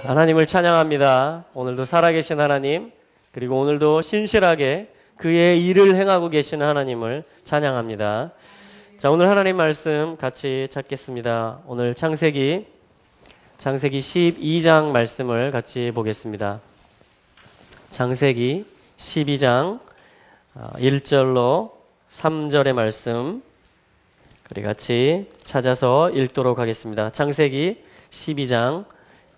하나님을 찬양합니다. 오늘도 살아계신 하나님, 그리고 오늘도 신실하게 그의 일을 행하고 계신 하나님을 찬양합니다. 자, 오늘 하나님 말씀 같이 찾겠습니다. 오늘 창세기 12장 말씀을 같이 보겠습니다. 창세기 12장 1절로 3절의 말씀 우리 같이 찾아서 읽도록 하겠습니다. 창세기 12장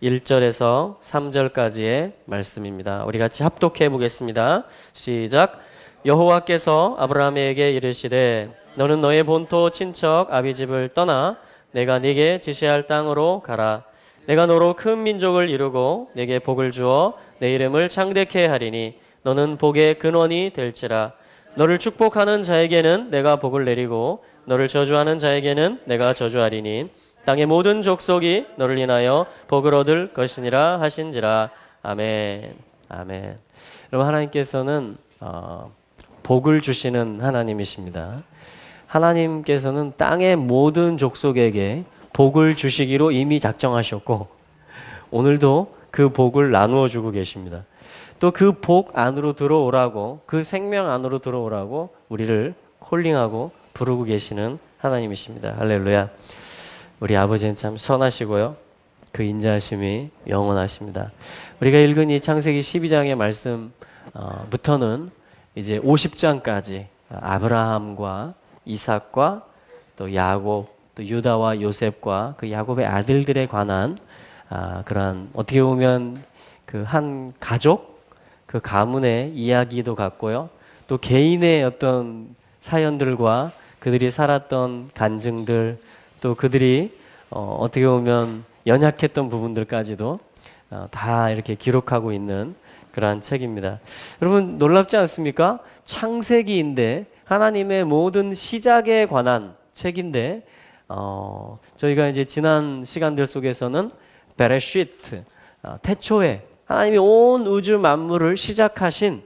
1절에서 3절까지의 말씀입니다. 우리 같이 합독해 보겠습니다. 시작. 여호와께서 아브라함에게 이르시되 너는 너의 본토 친척 아비 집을 떠나 내가 네게 지시할 땅으로 가라. 내가 너로 큰 민족을 이루고 네게 복을 주어 내 이름을 창대케 하리니 너는 복의 근원이 될지라. 너를 축복하는 자에게는 내가 복을 내리고 너를 저주하는 자에게는 내가 저주하리니 땅의 모든 족속이 너를 인하여 복을 얻을 것이니라 하신지라. 아멘. 아멘. 여러분, 하나님께서는 복을 주시는 하나님이십니다. 하나님께서는 땅의 모든 족속에게 복을 주시기로 이미 작정하셨고 오늘도 그 복을 나누어 주고 계십니다. 또 그 복 안으로 들어오라고, 그 생명 안으로 들어오라고 우리를 콜링하고 부르고 계시는 하나님이십니다. 할렐루야. 우리 아버지는 참 선하시고요, 그 인자하심이 영원하십니다. 우리가 읽은 이 창세기 12장의 말씀부터는 이제 50장까지 아브라함과 이삭과 또 야곱, 또 유다와 요셉과 그 야곱의 아들들에 관한 그러한 어떻게 보면 그 한 가족, 그 가문의 이야기도 같고요, 또 개인의 어떤 사연들과 그들이 살았던 간증들, 또 그들이 어떻게 보면 연약했던 부분들까지도 다 이렇게 기록하고 있는 그러한 책입니다. 여러분, 놀랍지 않습니까? 창세기인데 하나님의 모든 시작에 관한 책인데 저희가 이제 지난 시간들 속에서는 베레시트, 태초에 하나님이 온 우주 만물을 시작하신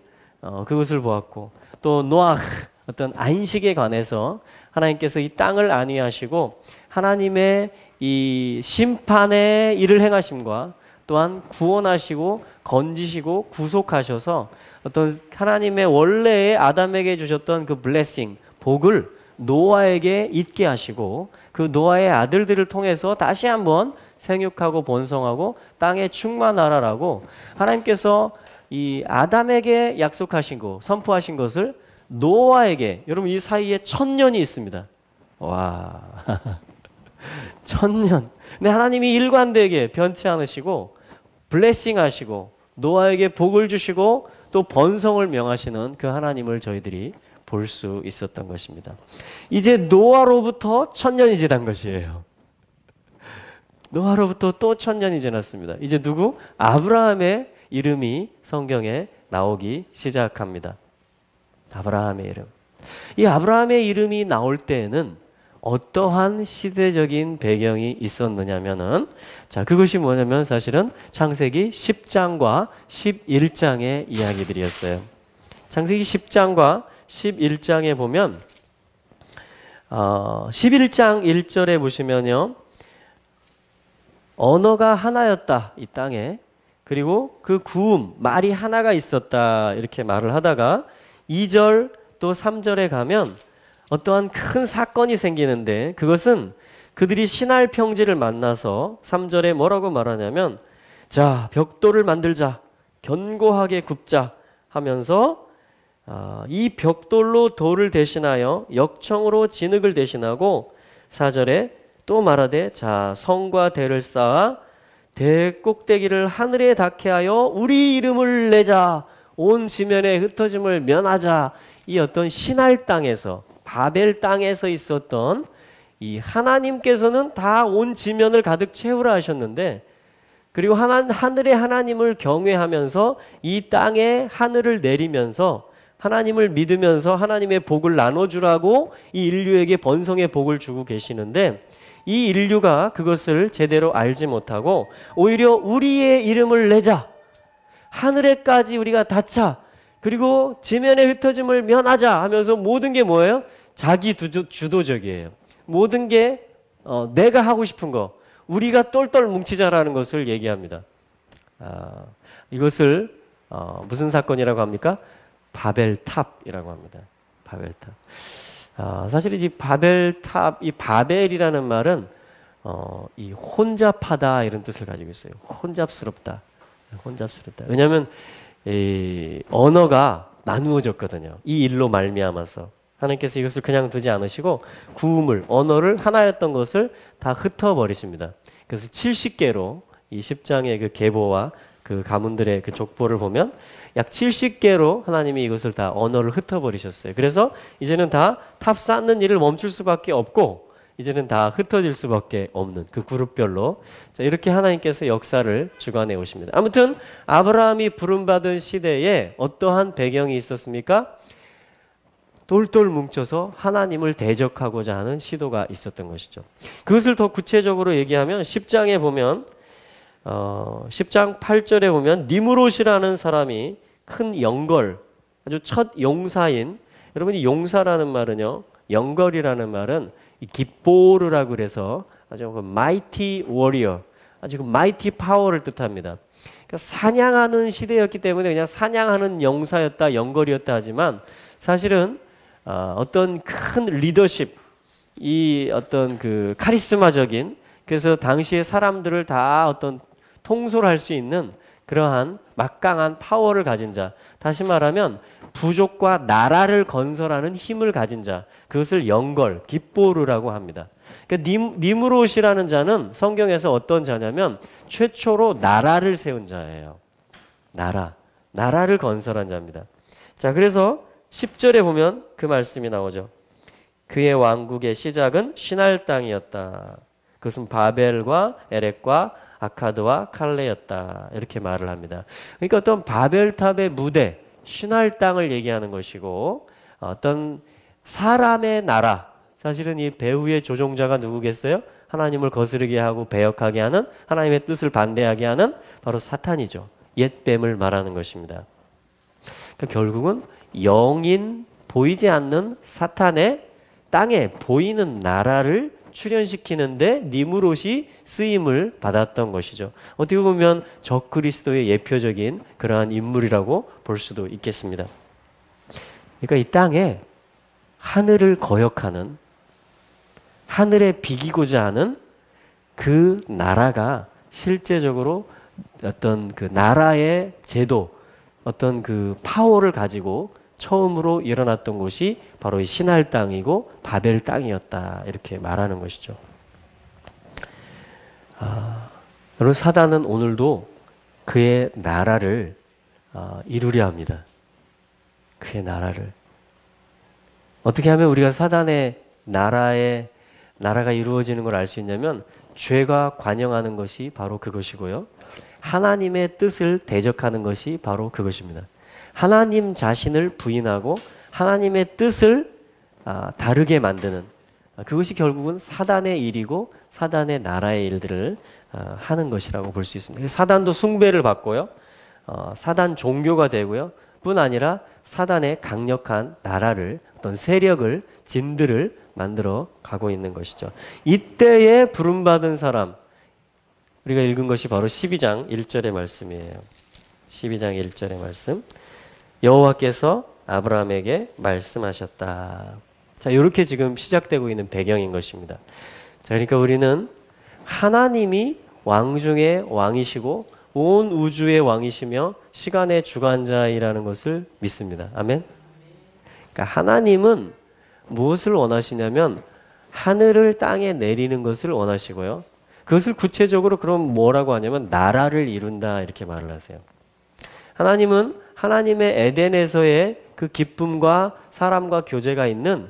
그것을 보았고, 또 노아, 어떤 안식에 관해서 하나님께서 이 땅을 안위하시고 하나님의 이 심판의 일을 행하심과 또한 구원하시고 건지시고 구속하셔서 어떤 하나님의 원래의 아담에게 주셨던 그 블레싱, 복을 노아에게 있게 하시고 그 노아의 아들들을 통해서 다시 한번 생육하고 번성하고 땅에 충만하라라고 하나님께서 이 아담에게 약속하신 거, 선포하신 것을 노아에게, 여러분 이 사이에 1000년이 있습니다. 와, 1000년. 근데 하나님이 일관되게 변치 않으시고 블레싱 하시고 노아에게 복을 주시고 또 번성을 명하시는 그 하나님을 저희들이 볼 수 있었던 것입니다. 이제 노아로부터 1000년이 지난 것이에요. 노아로부터 또 1000년이 지났습니다. 이제 누구? 아브라함의 이름이 성경에 나오기 시작합니다. 아브라함의 이름. 이 아브라함의 이름이 나올 때에는 어떠한 시대적인 배경이 있었느냐면은, 자, 그것이 뭐냐면 사실은 창세기 10장과 11장의 이야기들이었어요. 창세기 10장과 11장에 보면 11장 1절에 보시면요, 언어가 하나였다, 이 땅에. 그리고 그 구음, 말이 하나가 있었다, 이렇게 말을 하다가 2절 또 3절에 가면 어떠한 큰 사건이 생기는데, 그것은 그들이 신할 평지를 만나서 3절에 뭐라고 말하냐면, 자, 벽돌을 만들자, 견고하게 굽자 하면서 이 벽돌로 돌을 대신하여 역청으로 진흙을 대신하고 4절에 또 말하되, 자, 성과 대를 쌓아 대 꼭대기를 하늘에 닿게 하여 우리 이름을 내자, 온 지면에 흩어짐을 면하자. 이 어떤 신할 땅에서, 바벨 땅에서 있었던 이 하나님께서는 다 온 지면을 가득 채우라 하셨는데, 그리고 하늘의 하나님을 경외하면서 이 땅에 하늘을 내리면서 하나님을 믿으면서 하나님의 복을 나눠주라고 이 인류에게 번성의 복을 주고 계시는데, 이 인류가 그것을 제대로 알지 못하고 오히려 우리의 이름을 내자, 하늘에까지 우리가 닿자, 그리고 지면의 흩어짐을 면하자 하면서 모든 게 뭐예요? 자기 주도적이에요. 모든 게 내가 하고 싶은 거, 우리가 똘똘 뭉치자라는 것을 얘기합니다. 이것을 무슨 사건이라고 합니까? 바벨탑이라고 합니다. 바벨탑. 사실 이 바벨탑, 이 바벨이라는 말은 이 혼잡하다 이런 뜻을 가지고 있어요. 혼잡스럽다. 혼잡스럽다. 왜냐하면 이 언어가 나누어졌거든요. 이 일로 말미암아서 하나님께서 이것을 그냥 두지 않으시고 구음을, 언어를 하나였던 것을 다 흩어버리십니다. 그래서 70개로 이 10장의 그 계보와 그 가문들의 그 족보를 보면 약 70개로 하나님이 이것을 다 언어를 흩어버리셨어요. 그래서 이제는 다 탑 쌓는 일을 멈출 수밖에 없고 이제는 다 흩어질 수밖에 없는 그 그룹별로 자, 이렇게 하나님께서 역사를 주관해 오십니다. 아무튼 아브라함이 부름받은 시대에 어떠한 배경이 있었습니까? 똘똘 뭉쳐서 하나님을 대적하고자 하는 시도가 있었던 것이죠. 그것을 더 구체적으로 얘기하면 10장에 보면 10장 8절에 보면 니므롯이라는 사람이 큰 영걸, 아주 첫 용사인, 여러분이 용사라는 말은요, 영걸이라는 말은 이 깃보르라고 그래서 아주 그 mighty warrior, 아주 그 mighty power를 뜻합니다. 그러니까 사냥하는 시대였기 때문에 그냥 사냥하는 용사였다, 영걸이었다 하지만 사실은 어떤 큰 리더십, 이 어떤 그 카리스마적인, 그래서 당시의 사람들을 다 어떤 통솔할 수 있는 그러한 막강한 파워를 가진 자, 다시 말하면 부족과 나라를 건설하는 힘을 가진 자, 그것을 영걸, 깃보르라고 합니다. 그러니까 니므롯이라는 자는 성경에서 어떤 자냐면 최초로 나라를 세운 자예요. 나라를 건설한 자입니다. 자, 그래서 10절에 보면 그 말씀이 나오죠. 그의 왕국의 시작은 시날 땅이었다. 그것은 바벨과 에렉과 아카드와 칼레였다. 이렇게 말을 합니다. 그러니까 어떤 바벨탑의 무대, 시날 땅을 얘기하는 것이고 어떤 사람의 나라, 사실은 이 배후의 조종자가 누구겠어요? 하나님을 거스르게 하고 배역하게 하는, 하나님의 뜻을 반대하게 하는 바로 사탄이죠. 옛뱀을 말하는 것입니다. 그러니까 결국은 영인, 보이지 않는 사탄의 땅에 보이는 나라를 출현시키는데 니므롯이 쓰임을 받았던 것이죠. 어떻게 보면 적그리스도의 예표적인 그러한 인물이라고 볼 수도 있겠습니다. 그러니까 이 땅에 하늘을 거역하는, 하늘에 비기고자 하는 그 나라가 실제적으로 어떤 그 나라의 제도, 어떤 그 파워를 가지고 처음으로 일어났던 곳이 바로 이 시날 땅이고 바벨 땅이었다. 이렇게 말하는 것이죠. 여러분, 사단은 오늘도 그의 나라를 이루려 합니다. 그의 나라를. 어떻게 하면 우리가 사단의 나라가 이루어지는 걸 알 수 있냐면 죄가 관영하는 것이 바로 그것이고요. 하나님의 뜻을 대적하는 것이 바로 그것입니다. 하나님 자신을 부인하고 하나님의 뜻을 다르게 만드는 그것이 결국은 사단의 일이고 사단의 나라의 일들을 하는 것이라고 볼 수 있습니다. 사단도 숭배를 받고요. 사단 종교가 되고요. 뿐 아니라 사단의 강력한 나라를, 어떤 세력을, 진들을 만들어 가고 있는 것이죠. 이때에 부름받은 사람, 우리가 읽은 것이 바로 12장 1절의 말씀이에요. 12장 1절의 말씀. 여호와께서 아브라함에게 말씀하셨다. 자, 이렇게 지금 시작되고 있는 배경인 것입니다. 자, 그러니까 우리는 하나님이 왕 중의 왕이시고 온 우주의 왕이시며 시간의 주관자이라는 것을 믿습니다. 아멘. 그러니까 하나님은 무엇을 원하시냐면 하늘을 땅에 내리는 것을 원하시고요. 그것을 구체적으로 그럼 뭐라고 하냐면 나라를 이룬다 이렇게 말을 하세요. 하나님은 하나님의 에덴에서의 그 기쁨과 사람과 교제가 있는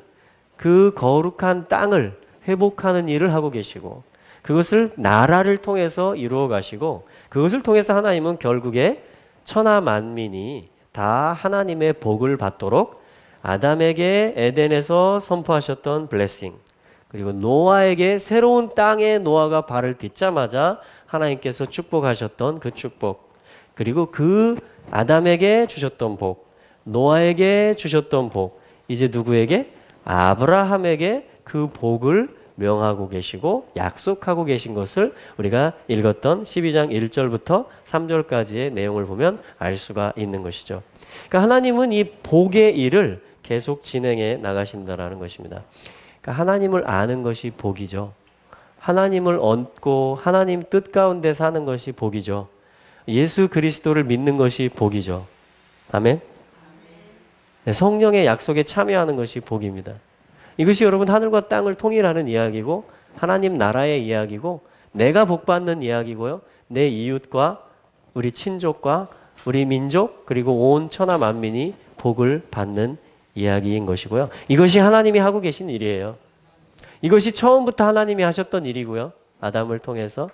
그 거룩한 땅을 회복하는 일을 하고 계시고 그것을 나라를 통해서 이루어 가시고 그것을 통해서 하나님은 결국에 천하 만민이 다 하나님의 복을 받도록 아담에게 에덴에서 선포하셨던 블레싱, 그리고 노아에게 새로운 땅에 노아가 발을 딛자마자 하나님께서 축복하셨던 그 축복, 그리고 그 아담에게 주셨던 복, 노아에게 주셨던 복, 이제 누구에게? 아브라함에게 그 복을 명하고 계시고 약속하고 계신 것을 우리가 읽었던 12장 1절부터 3절까지의 내용을 보면 알 수가 있는 것이죠. 그러니까 하나님은 이 복의 일을 계속 진행해 나가신다라는 것입니다. 그러니까 하나님을 아는 것이 복이죠. 하나님을 얻고 하나님 뜻 가운데 사는 것이 복이죠. 예수 그리스도를 믿는 것이 복이죠. 아멘. 네, 성령의 약속에 참여하는 것이 복입니다. 이것이 여러분 하늘과 땅을 통일하는 이야기고 하나님 나라의 이야기고 내가 복받는 이야기고요. 내 이웃과 우리 친족과 우리 민족 그리고 온 천하 만민이 복을 받는 이야기인 것이고요. 이것이 하나님이 하고 계신 일이에요. 이것이 처음부터 하나님이 하셨던 일이고요. 아담을 통해서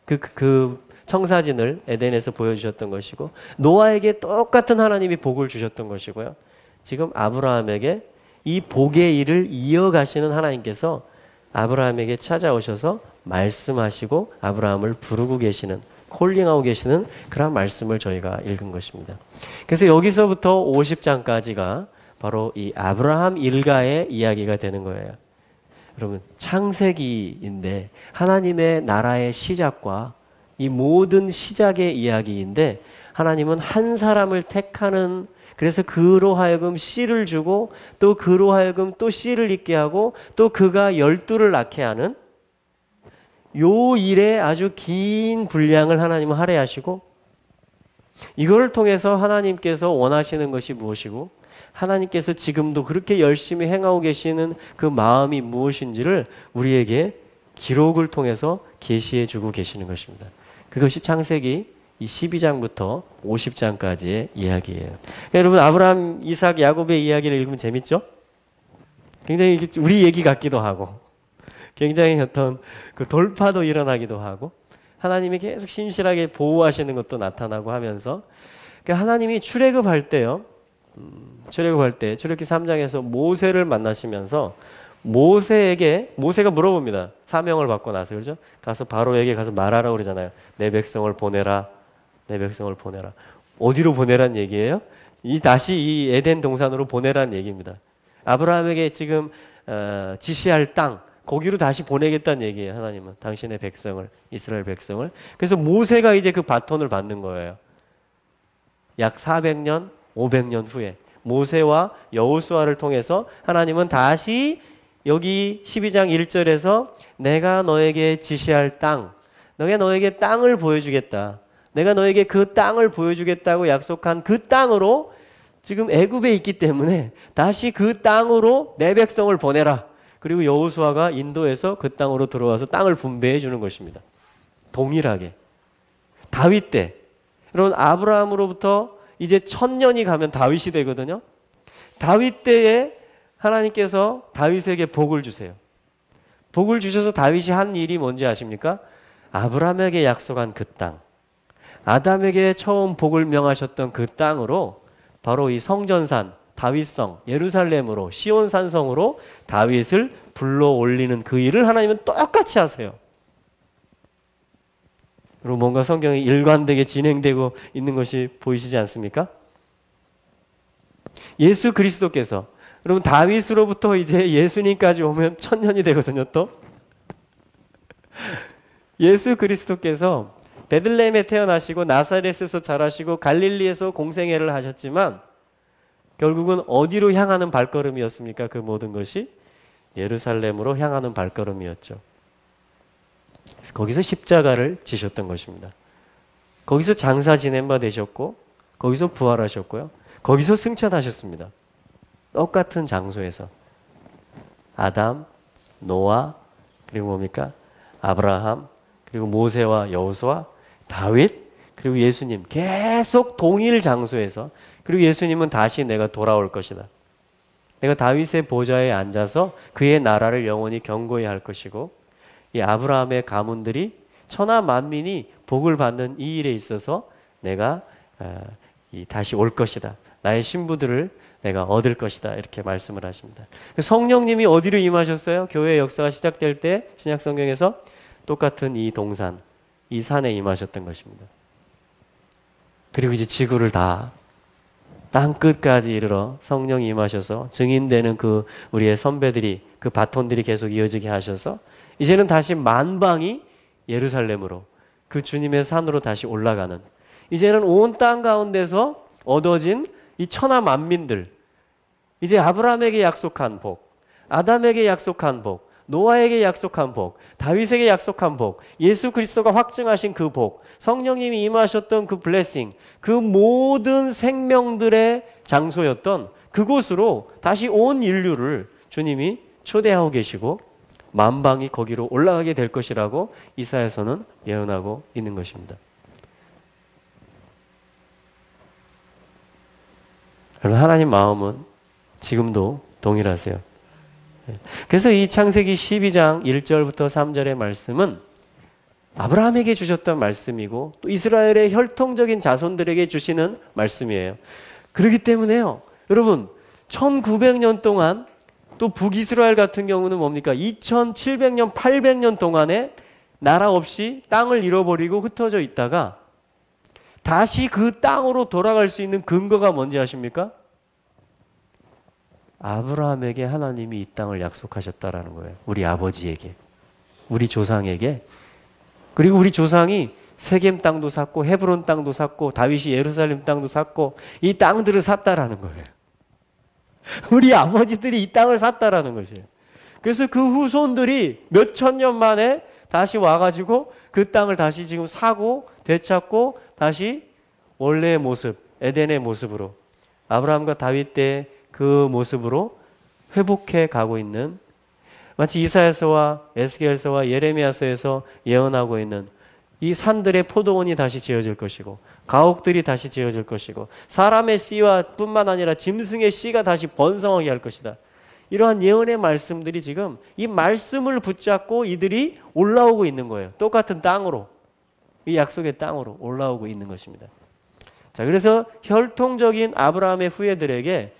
그 청사진을 에덴에서 보여주셨던 것이고 노아에게 똑같은 하나님이 복을 주셨던 것이고요. 지금 아브라함에게 이 복의 일을 이어가시는 하나님께서 아브라함에게 찾아오셔서 말씀하시고 아브라함을 부르고 계시는 콜링하고 계시는 그런 말씀을 저희가 읽은 것입니다. 그래서 여기서부터 50장까지가 바로 이 아브라함 일가의 이야기가 되는 거예요. 여러분 창세기인데 하나님의 나라의 시작과 이 모든 시작의 이야기인데 하나님은 한 사람을 택하는 그래서 그로 하여금 씨를 주고 또 그로 하여금 또 씨를 잇게 하고 또 그가 12를 낳게 하는 요 일에 아주 긴 분량을 하나님은 할애하시고 이거를 통해서 하나님께서 원하시는 것이 무엇이고 하나님께서 지금도 그렇게 열심히 행하고 계시는 그 마음이 무엇인지를 우리에게 기록을 통해서 계시해 주고 계시는 것입니다. 그것이 창세기 이 12장부터 50장까지의 이야기예요. 여러분 아브라함, 이삭, 야곱의 이야기를 읽으면 재밌죠? 굉장히 우리 얘기 같기도 하고 굉장히 어떤 그 돌파도 일어나기도 하고 하나님이 계속 신실하게 보호하시는 것도 나타나고 하면서 하나님이 출애굽할 때요. 출애굽할 때 출애굽기 3장에서 모세를 만나시면서 모세가 물어봅니다. 사명을 받고 나서 그렇죠? 가서 바로에게 가서 말하라고 그러잖아요. 내 백성을 보내라. 내 백성을 보내라. 어디로 보내란 얘기예요? 다시 이 에덴 동산으로 보내란 얘기입니다. 아브라함에게 지금 지시할 땅 거기로 다시 보내겠다는 얘기예요. 하나님은 당신의 백성을 이스라엘 백성을. 그래서 모세가 이제 그 바톤을 받는 거예요. 약 400년 500년 후에 모세와 여호수아를 통해서 하나님은 다시 여기 12장 1절에서 내가 너에게 지시할 땅 내가 너에게 땅을 보여주겠다. 내가 너에게 그 땅을 보여주겠다고 약속한 그 땅으로 지금 애굽에 있기 때문에 다시 그 땅으로 내 백성을 보내라. 그리고 여호수아가 인도에서 그 땅으로 들어와서 땅을 분배해 주는 것입니다. 동일하게. 다윗 때 여러분 아브라함으로부터 이제 1000년이 가면 다윗이 되거든요. 다윗 때에 하나님께서 다윗에게 복을 주세요. 복을 주셔서 다윗이 한 일이 뭔지 아십니까? 아브라함에게 약속한 그 땅. 아담에게 처음 복을 명하셨던 그 땅으로 바로 이 성전산, 다윗성, 예루살렘으로 시온산성으로 다윗을 불러 올리는 그 일을 하나님은 똑같이 하세요. 그리고 뭔가 성경이 일관되게 진행되고 있는 것이 보이시지 않습니까? 예수 그리스도께서 여러분 다윗으로부터 이제 예수님까지 오면 1000년이 되거든요. 또 예수 그리스도께서 베들레헴에 태어나시고 나사렛에서 자라시고 갈릴리에서 공생애를 하셨지만 결국은 어디로 향하는 발걸음이었습니까? 그 모든 것이 예루살렘으로 향하는 발걸음이었죠. 그래서 거기서 십자가를 지셨던 것입니다. 거기서 장사 지낸 바 되셨고 거기서 부활하셨고요. 거기서 승천하셨습니다. 똑같은 장소에서 아담, 노아, 그리고 뭡니까? 아브라함, 그리고 모세와 여호수아, 다윗, 그리고 예수님 계속 동일 장소에서 그리고 예수님은 다시 내가 돌아올 것이다. 내가 다윗의 보좌에 앉아서 그의 나라를 영원히 견고히 할 것이고 이 아브라함의 가문들이 천하 만민이 복을 받는 이 일에 있어서 내가 다시 올 것이다. 나의 신부들을 내가 얻을 것이다. 이렇게 말씀을 하십니다. 성령님이 어디로 임하셨어요? 교회의 역사가 시작될 때 신약 성경에서 똑같은 이 동산, 이 산에 임하셨던 것입니다. 그리고 이제 지구를 다 땅 끝까지 이르러 성령이 임하셔서 증인되는 그 우리의 선배들이 그 바톤들이 계속 이어지게 하셔서 이제는 다시 만방이 예루살렘으로 그 주님의 산으로 다시 올라가는, 이제는 온 땅 가운데서 얻어진 이 천하 만민들, 이제 아브라함에게 약속한 복, 아담에게 약속한 복, 노아에게 약속한 복, 다윗에게 약속한 복, 예수 그리스도가 확증하신 그 복, 성령님이 임하셨던 그 블레싱, 그 모든 생명들의 장소였던 그곳으로 다시 온 인류를 주님이 초대하고 계시고 만방이 거기로 올라가게 될 것이라고 이사야서는 예언하고 있는 것입니다. 여러분, 하나님 마음은 지금도 동일하세요. 그래서 이 창세기 12장 1절부터 3절의 말씀은 아브라함에게 주셨던 말씀이고 또 이스라엘의 혈통적인 자손들에게 주시는 말씀이에요. 그렇기 때문에요, 여러분, 1900년 동안, 또 북이스라엘 같은 경우는 뭡니까? 2700년, 800년 동안에 나라 없이 땅을 잃어버리고 흩어져 있다가 다시 그 땅으로 돌아갈 수 있는 근거가 뭔지 아십니까? 아브라함에게 하나님이 이 땅을 약속하셨다라는 거예요. 우리 아버지에게, 우리 조상에게. 그리고 우리 조상이 세겜 땅도 샀고 헤브론 땅도 샀고 다윗이 예루살렘 땅도 샀고 이 땅들을 샀다라는 거예요. 우리 아버지들이 이 땅을 샀다라는 것이에요. 그래서 그 후손들이 몇천 년 만에 다시 와가지고 그 땅을 다시 지금 사고 되찾고 다시 원래의 모습, 에덴의 모습으로, 아브라함과 다윗 때 그 모습으로 회복해 가고 있는, 마치 이사야서와 에스겔서와 예레미야서에서 예언하고 있는 이 산들의 포도원이 다시 지어질 것이고 가옥들이 다시 지어질 것이고 사람의 씨와 뿐만 아니라 짐승의 씨가 다시 번성하게 할 것이다. 이러한 예언의 말씀들이 지금 이 말씀을 붙잡고 이들이 올라오고 있는 거예요. 똑같은 땅으로, 이 약속의 땅으로 올라오고 있는 것입니다. 자, 그래서 혈통적인 아브라함의 후예들에게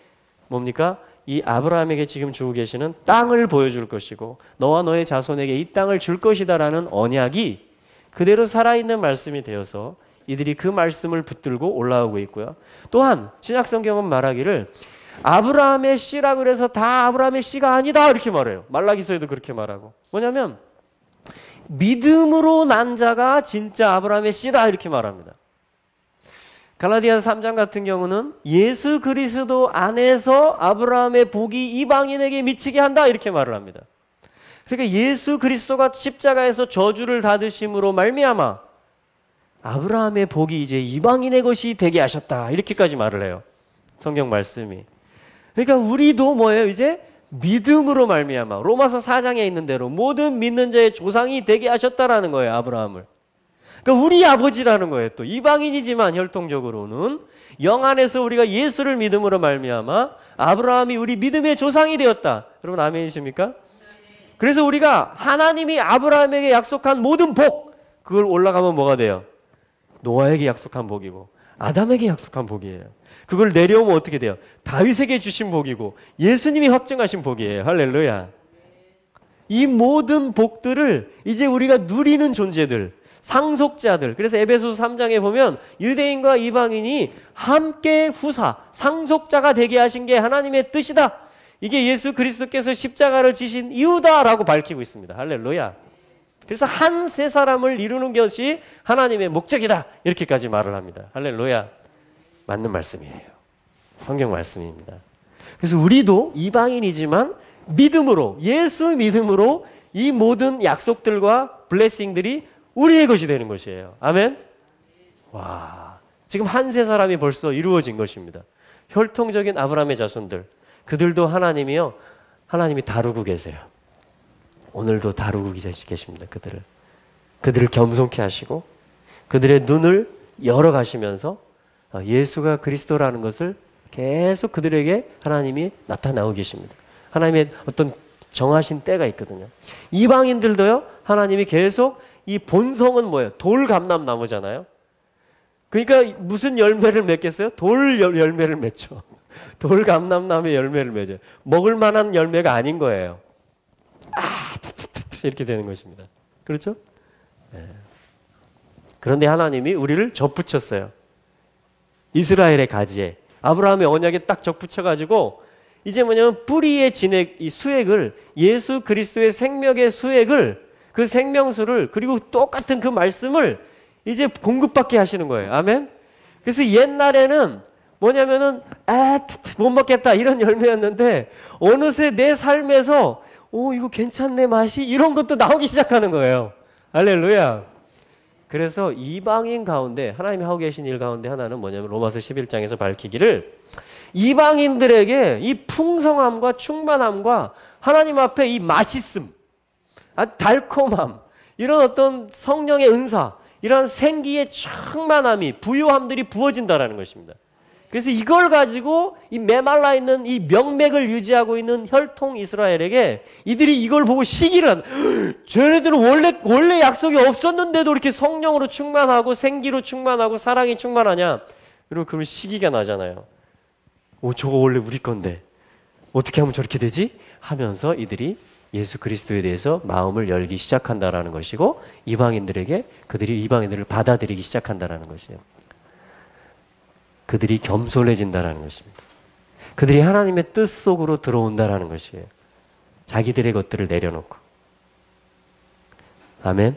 뭡니까? 이 아브라함에게 지금 주고 계시는 땅을 보여줄 것이고 너와 너의 자손에게 이 땅을 줄 것이다라는 언약이 그대로 살아있는 말씀이 되어서 이들이 그 말씀을 붙들고 올라오고 있고요. 또한 신약성경은 말하기를 아브라함의 씨라 그래서 다 아브라함의 씨가 아니다 이렇게 말해요. 말라기서에도 그렇게 말하고. 뭐냐면 믿음으로 난 자가 진짜 아브라함의 씨다 이렇게 말합니다. 갈라디아서 3장 같은 경우는 예수 그리스도 안에서 아브라함의 복이 이방인에게 미치게 한다 이렇게 말을 합니다. 그러니까 예수 그리스도가 십자가에서 저주를 받으심으로 말미암아 아브라함의 복이 이제 이방인의 것이 되게 하셨다 이렇게까지 말을 해요. 성경 말씀이. 그러니까 우리도 뭐예요? 이제 믿음으로 말미암아 로마서 4장에 있는 대로 모든 믿는 자의 조상이 되게 하셨다라는 거예요. 아브라함을. 그러니까 우리 아버지라는 거예요. 또 이방인이지만 혈통적으로는 영 안에서 우리가 예수를 믿음으로 말미암아 아브라함이 우리 믿음의 조상이 되었다. 여러분 아멘이십니까? 그래서 우리가 하나님이 아브라함에게 약속한 모든 복, 그걸 올라가면 뭐가 돼요? 노아에게 약속한 복이고 아담에게 약속한 복이에요. 그걸 내려오면 어떻게 돼요? 다윗에게 주신 복이고 예수님이 확증하신 복이에요. 할렐루야. 이 모든 복들을 이제 우리가 누리는 존재들, 상속자들. 그래서 에베소서 3장에 보면 유대인과 이방인이 함께 후사, 상속자가 되게 하신 게 하나님의 뜻이다. 이게 예수 그리스도께서 십자가를 지신 이유다라고 밝히고 있습니다. 할렐루야. 그래서 한 세 사람을 이루는 것이 하나님의 목적이다. 이렇게까지 말을 합니다. 할렐루야. 맞는 말씀이에요. 성경 말씀입니다. 그래서 우리도 이방인이지만 믿음으로, 예수 믿음으로 이 모든 약속들과 블레싱들이 우리의 것이 되는 것이에요. 아멘? 와, 지금 한 세 사람이 벌써 이루어진 것입니다. 혈통적인 아브라함의 자손들. 그들도 하나님이요, 하나님이 다루고 계세요. 오늘도 다루고 계십니다. 그들을 겸손케 하시고 그들의 눈을 열어가시면서 예수가 그리스도라는 것을 계속 그들에게 하나님이 나타나고 계십니다. 하나님의 어떤 정하신 때가 있거든요. 이방인들도요, 하나님이 계속 이 본성은 뭐예요? 돌감람나무잖아요. 그러니까 무슨 열매를 맺겠어요? 돌 열매를 맺죠. 돌감람나무의 열매를 맺어요. 먹을 만한 열매가 아닌 거예요. 이렇게 되는 것입니다. 그렇죠? 네. 그런데 하나님이 우리를 접붙였어요. 이스라엘의 가지에. 아브라함의 언약에 딱 접붙여가지고 이제 뭐냐면 뿌리의 진액, 이 수액을 예수 그리스도의 생명의 수액을 그 생명수를 그리고 똑같은 그 말씀을 이제 공급받게 하시는 거예요. 아멘. 그래서 옛날에는 뭐냐면은 못 먹겠다 이런 열매였는데 어느새 내 삶에서 이거 괜찮네 맛이 이런 것도 나오기 시작하는 거예요. 할렐루야. 그래서 이방인 가운데 하나님이 하고 계신 일 가운데 하나는 뭐냐면 로마서 11장에서 밝히기를 이방인들에게 이 풍성함과 충만함과 하나님 앞에 이 맛있음, 달콤함, 이런 어떤 성령의 은사, 이런 생기의 충만함이 부요함들이 부어진다라는 것입니다. 그래서 이걸 가지고 이 메말라 있는 이 명맥을 유지하고 있는 혈통 이스라엘에게 이들이 이걸 보고 시기를 한 쟤네들은 원래 약속이 없었는데도 이렇게 성령으로 충만하고 생기로 충만하고 사랑이 충만하냐? 그러면 시기가 나잖아요. 저거 원래 우리 건데 어떻게 하면 저렇게 되지? 하면서 이들이 예수 그리스도에 대해서 마음을 열기 시작한다라는 것이고 이방인들에게 그들이 이방인들을 받아들이기 시작한다라는 것이에요. 그들이 겸손해진다라는 것입니다. 그들이 하나님의 뜻 속으로 들어온다라는 것이에요. 자기들의 것들을 내려놓고. 아멘.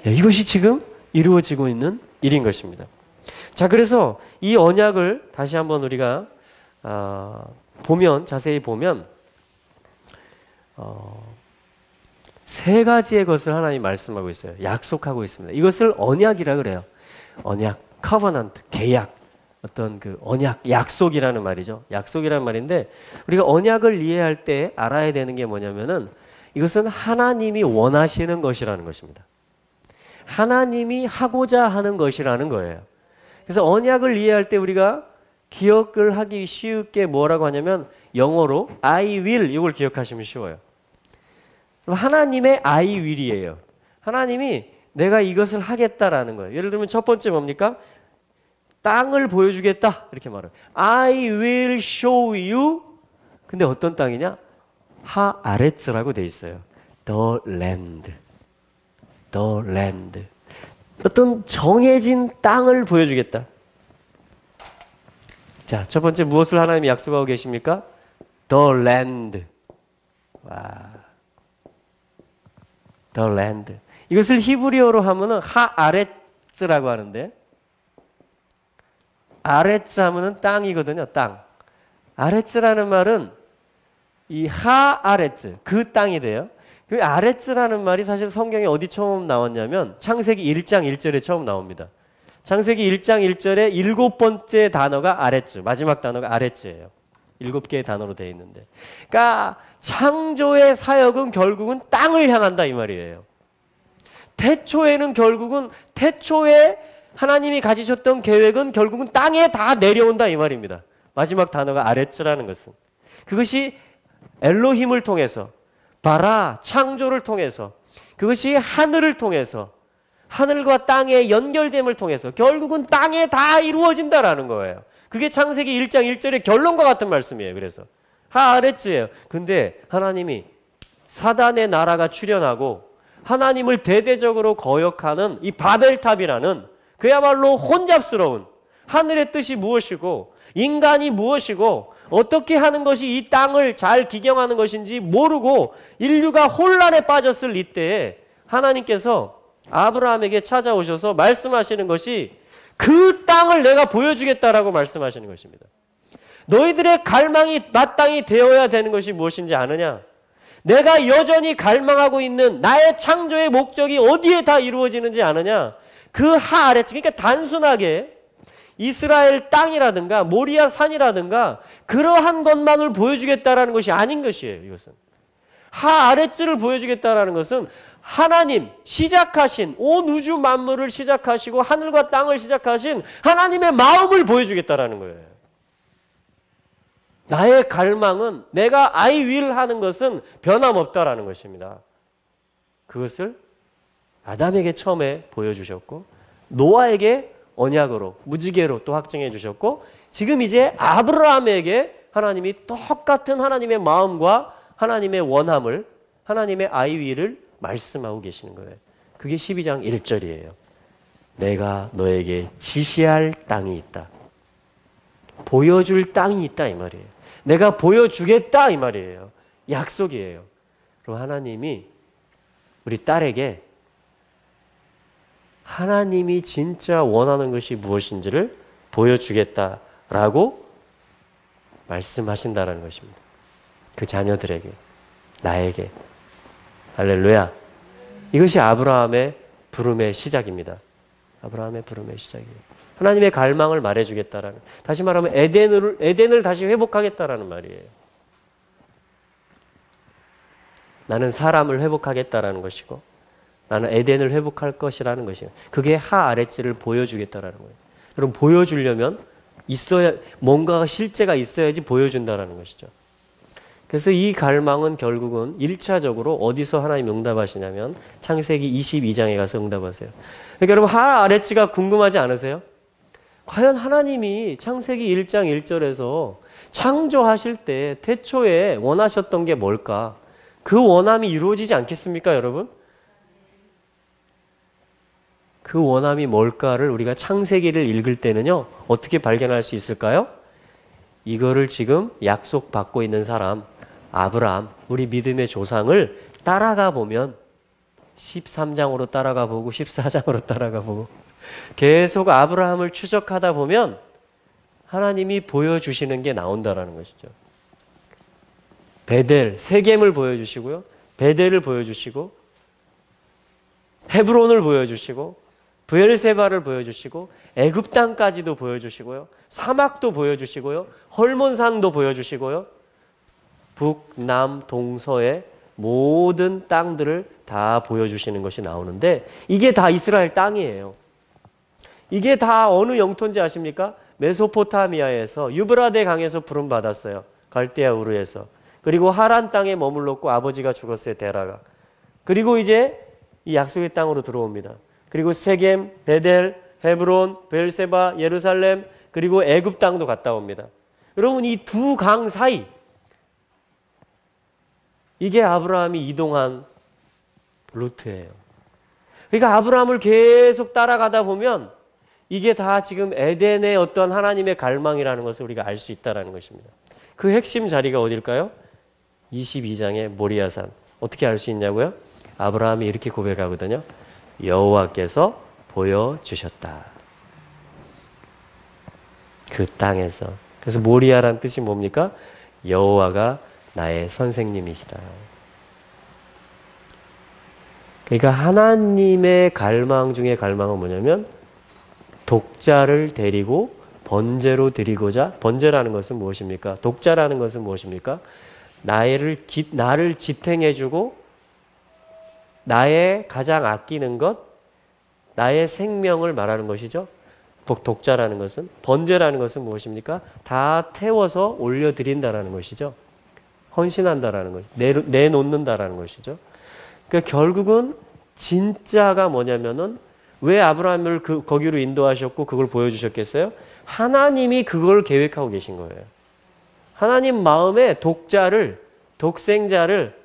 네, 이것이 지금 이루어지고 있는 일인 것입니다. 자, 그래서 이 언약을 다시 한번 우리가 자세히 보면 세 가지의 것을 하나님이 말씀하고 있어요. 약속하고 있습니다. 이것을 언약이라 그래요. 언약, 커버넌트, 계약. 어떤 그 언약, 약속이라는 말이죠. 약속이라는 말인데 우리가 언약을 이해할 때 알아야 되는 게 뭐냐면은 이것은 하나님이 원하시는 것이라는 것입니다. 하나님이 하고자 하는 것이라는 거예요. 그래서 언약을 이해할 때 우리가 기억을 하기 쉽게 뭐라고 하냐면 영어로 I will 이걸 기억하시면 쉬워요. 하나님의 I will이에요. 하나님이 내가 이것을 하겠다라는 거예요. 예를 들면 첫 번째 뭡니까? 땅을 보여주겠다 이렇게 말해요. I will show you. 근데 어떤 땅이냐? 하아레츠라고 돼 있어요. The land. The land. 어떤 정해진 땅을 보여주겠다. 자, 첫 번째 무엇을 하나님이 약속하고 계십니까? The land. 와. The land. 이것을 히브리어로 하면은 하아레츠라고 하는데 아레츠 하면은 땅이거든요. 땅. 아레츠라는 말은 이 하아레츠, 그 땅이 돼요. 그 아레츠라는 말이 사실 성경에 어디 처음 나왔냐면 창세기 1장 1절에 처음 나옵니다. 창세기 1장 1절에 7번째 단어가 아레츠, 마지막 단어가 아레츠예요. 7개의 단어로 되어 있는데. 그러니까 창조의 사역은 결국은 땅을 향한다 이 말이에요. 태초에는 결국은 태초에 하나님이 가지셨던 계획은 결국은 땅에 다 내려온다 이 말입니다. 마지막 단어가 아레츠라는 것은 그것이 엘로힘을 통해서 바라 창조를 통해서 그것이 하늘을 통해서 하늘과 땅의 연결됨을 통해서 결국은 땅에 다 이루어진다라는 거예요. 그게 창세기 1장 1절의 결론과 같은 말씀이에요. 그래서 하아레츠예요. 근데 하나님이 사단의 나라가 출현하고 하나님을 대대적으로 거역하는 이 바벨탑이라는 그야말로 혼잡스러운 하늘의 뜻이 무엇이고 인간이 무엇이고 어떻게 하는 것이 이 땅을 잘 기경하는 것인지 모르고 인류가 혼란에 빠졌을 이때에 하나님께서 아브라함에게 찾아오셔서 말씀하시는 것이 그 땅을 내가 보여주겠다라고 말씀하시는 것입니다. 너희들의 갈망이 마땅히 되어야 되는 것이 무엇인지 아느냐? 내가 여전히 갈망하고 있는 나의 창조의 목적이 어디에 다 이루어지는지 아느냐? 그 하아레츠, 그러니까 단순하게 이스라엘 땅이라든가 모리아 산이라든가 그러한 것만을 보여주겠다라는 것이 아닌 것이에요. 이것은 하아레츠를 보여주겠다라는 것은 하나님 시작하신 온 우주 만물을 시작하시고 하늘과 땅을 시작하신 하나님의 마음을 보여주겠다라는 거예요. 나의 갈망은 내가 I will 하는 것은 변함없다라는 것입니다. 그것을 아담에게 처음에 보여주셨고 노아에게 언약으로 무지개로 또 확증해 주셨고 지금 이제 아브라함에게 하나님이 똑같은 하나님의 마음과 하나님의 원함을 하나님의 I will을 말씀하고 계시는 거예요. 그게 12장 1절이에요. 내가 너에게 지시할 땅이 있다. 보여줄 땅이 있다 이 말이에요. 내가 보여주겠다 이 말이에요. 약속이에요. 그럼 하나님이 우리 딸에게 하나님이 진짜 원하는 것이 무엇인지를 보여주겠다라고 말씀하신다는 것입니다. 그 자녀들에게, 나에게. 할렐루야. 이것이 아브라함의 부름의 시작입니다. 아브라함의 부름의 시작이에요. 하나님의 갈망을 말해주겠다라는, 다시 말하면 에덴을 다시 회복하겠다라는 말이에요. 나는 사람을 회복하겠다라는 것이고 나는 에덴을 회복할 것이라는 것이에요. 그게 하아랫지를 보여주겠다라는 거예요. 여러분, 보여주려면 있어야, 뭔가가 실제가 있어야지 보여준다라는 것이죠. 그래서 이 갈망은 결국은 1차적으로 어디서 하나님 응답하시냐면 창세기 22장에 가서 응답하세요. 그러니까 여러분, 하아랫지가 궁금하지 않으세요? 과연 하나님이 창세기 1장 1절에서 창조하실 때 태초에 원하셨던 게 뭘까? 그 원함이 이루어지지 않겠습니까, 여러분? 그 원함이 뭘까를 우리가 창세기를 읽을 때는요, 어떻게 발견할 수 있을까요? 이거를 지금 약속받고 있는 사람, 아브라함, 우리 믿음의 조상을 따라가 보면 13장으로 따라가 보고 14장으로 따라가 보고 계속 아브라함을 추적하다 보면 하나님이 보여주시는 게 나온다라는 것이죠. 베델, 세겜을 보여주시고요. 베델을 보여주시고 헤브론을 보여주시고 브엘세바를 보여주시고 애굽 땅까지도 보여주시고요. 사막도 보여주시고요. 헐몬산도 보여주시고요. 북, 남, 동서의 모든 땅들을 다 보여주시는 것이 나오는데 이게 다 이스라엘 땅이에요. 이게 다 어느 영토인지 아십니까? 메소포타미아에서 유브라데 강에서 부름받았어요. 갈대아 우르에서. 그리고 하란 땅에 머물렀고 아버지가 죽었어요. 데라가. 그리고 이제 이 약속의 땅으로 들어옵니다. 그리고 세겜, 베델, 헤브론, 베엘세바, 예루살렘, 그리고 애굽 땅도 갔다 옵니다. 여러분, 이 두 강 사이, 이게 아브라함이 이동한 루트예요. 그러니까 아브라함을 계속 따라가다 보면 이게 다 지금 에덴의 어떤 하나님의 갈망이라는 것을 우리가 알 수 있다는 것입니다. 그 핵심 자리가 어딜까요? 22장의 모리아산. 어떻게 알 수 있냐고요? 아브라함이 이렇게 고백하거든요. 여호와께서 보여주셨다. 그 땅에서. 그래서 모리아란 뜻이 뭡니까? 여호와가 나의 선생님이시다. 그러니까 하나님의 갈망 중에 갈망은 뭐냐면 독자를 데리고 번제로 드리고자, 번제라는 것은 무엇입니까? 독자라는 것은 무엇입니까? 나를 지탱해주고 나의 가장 아끼는 것, 나의 생명을 말하는 것이죠. 독자라는 것은, 번제라는 것은 무엇입니까? 다 태워서 올려드린다라는 것이죠. 헌신한다라는 것, 내놓는다라는 것이죠. 그러니까 결국은 진짜가 뭐냐면은 왜 아브라함을 거기로 인도하셨고 그걸 보여주셨겠어요? 하나님이 그걸 계획하고 계신 거예요. 하나님 마음에 독생자를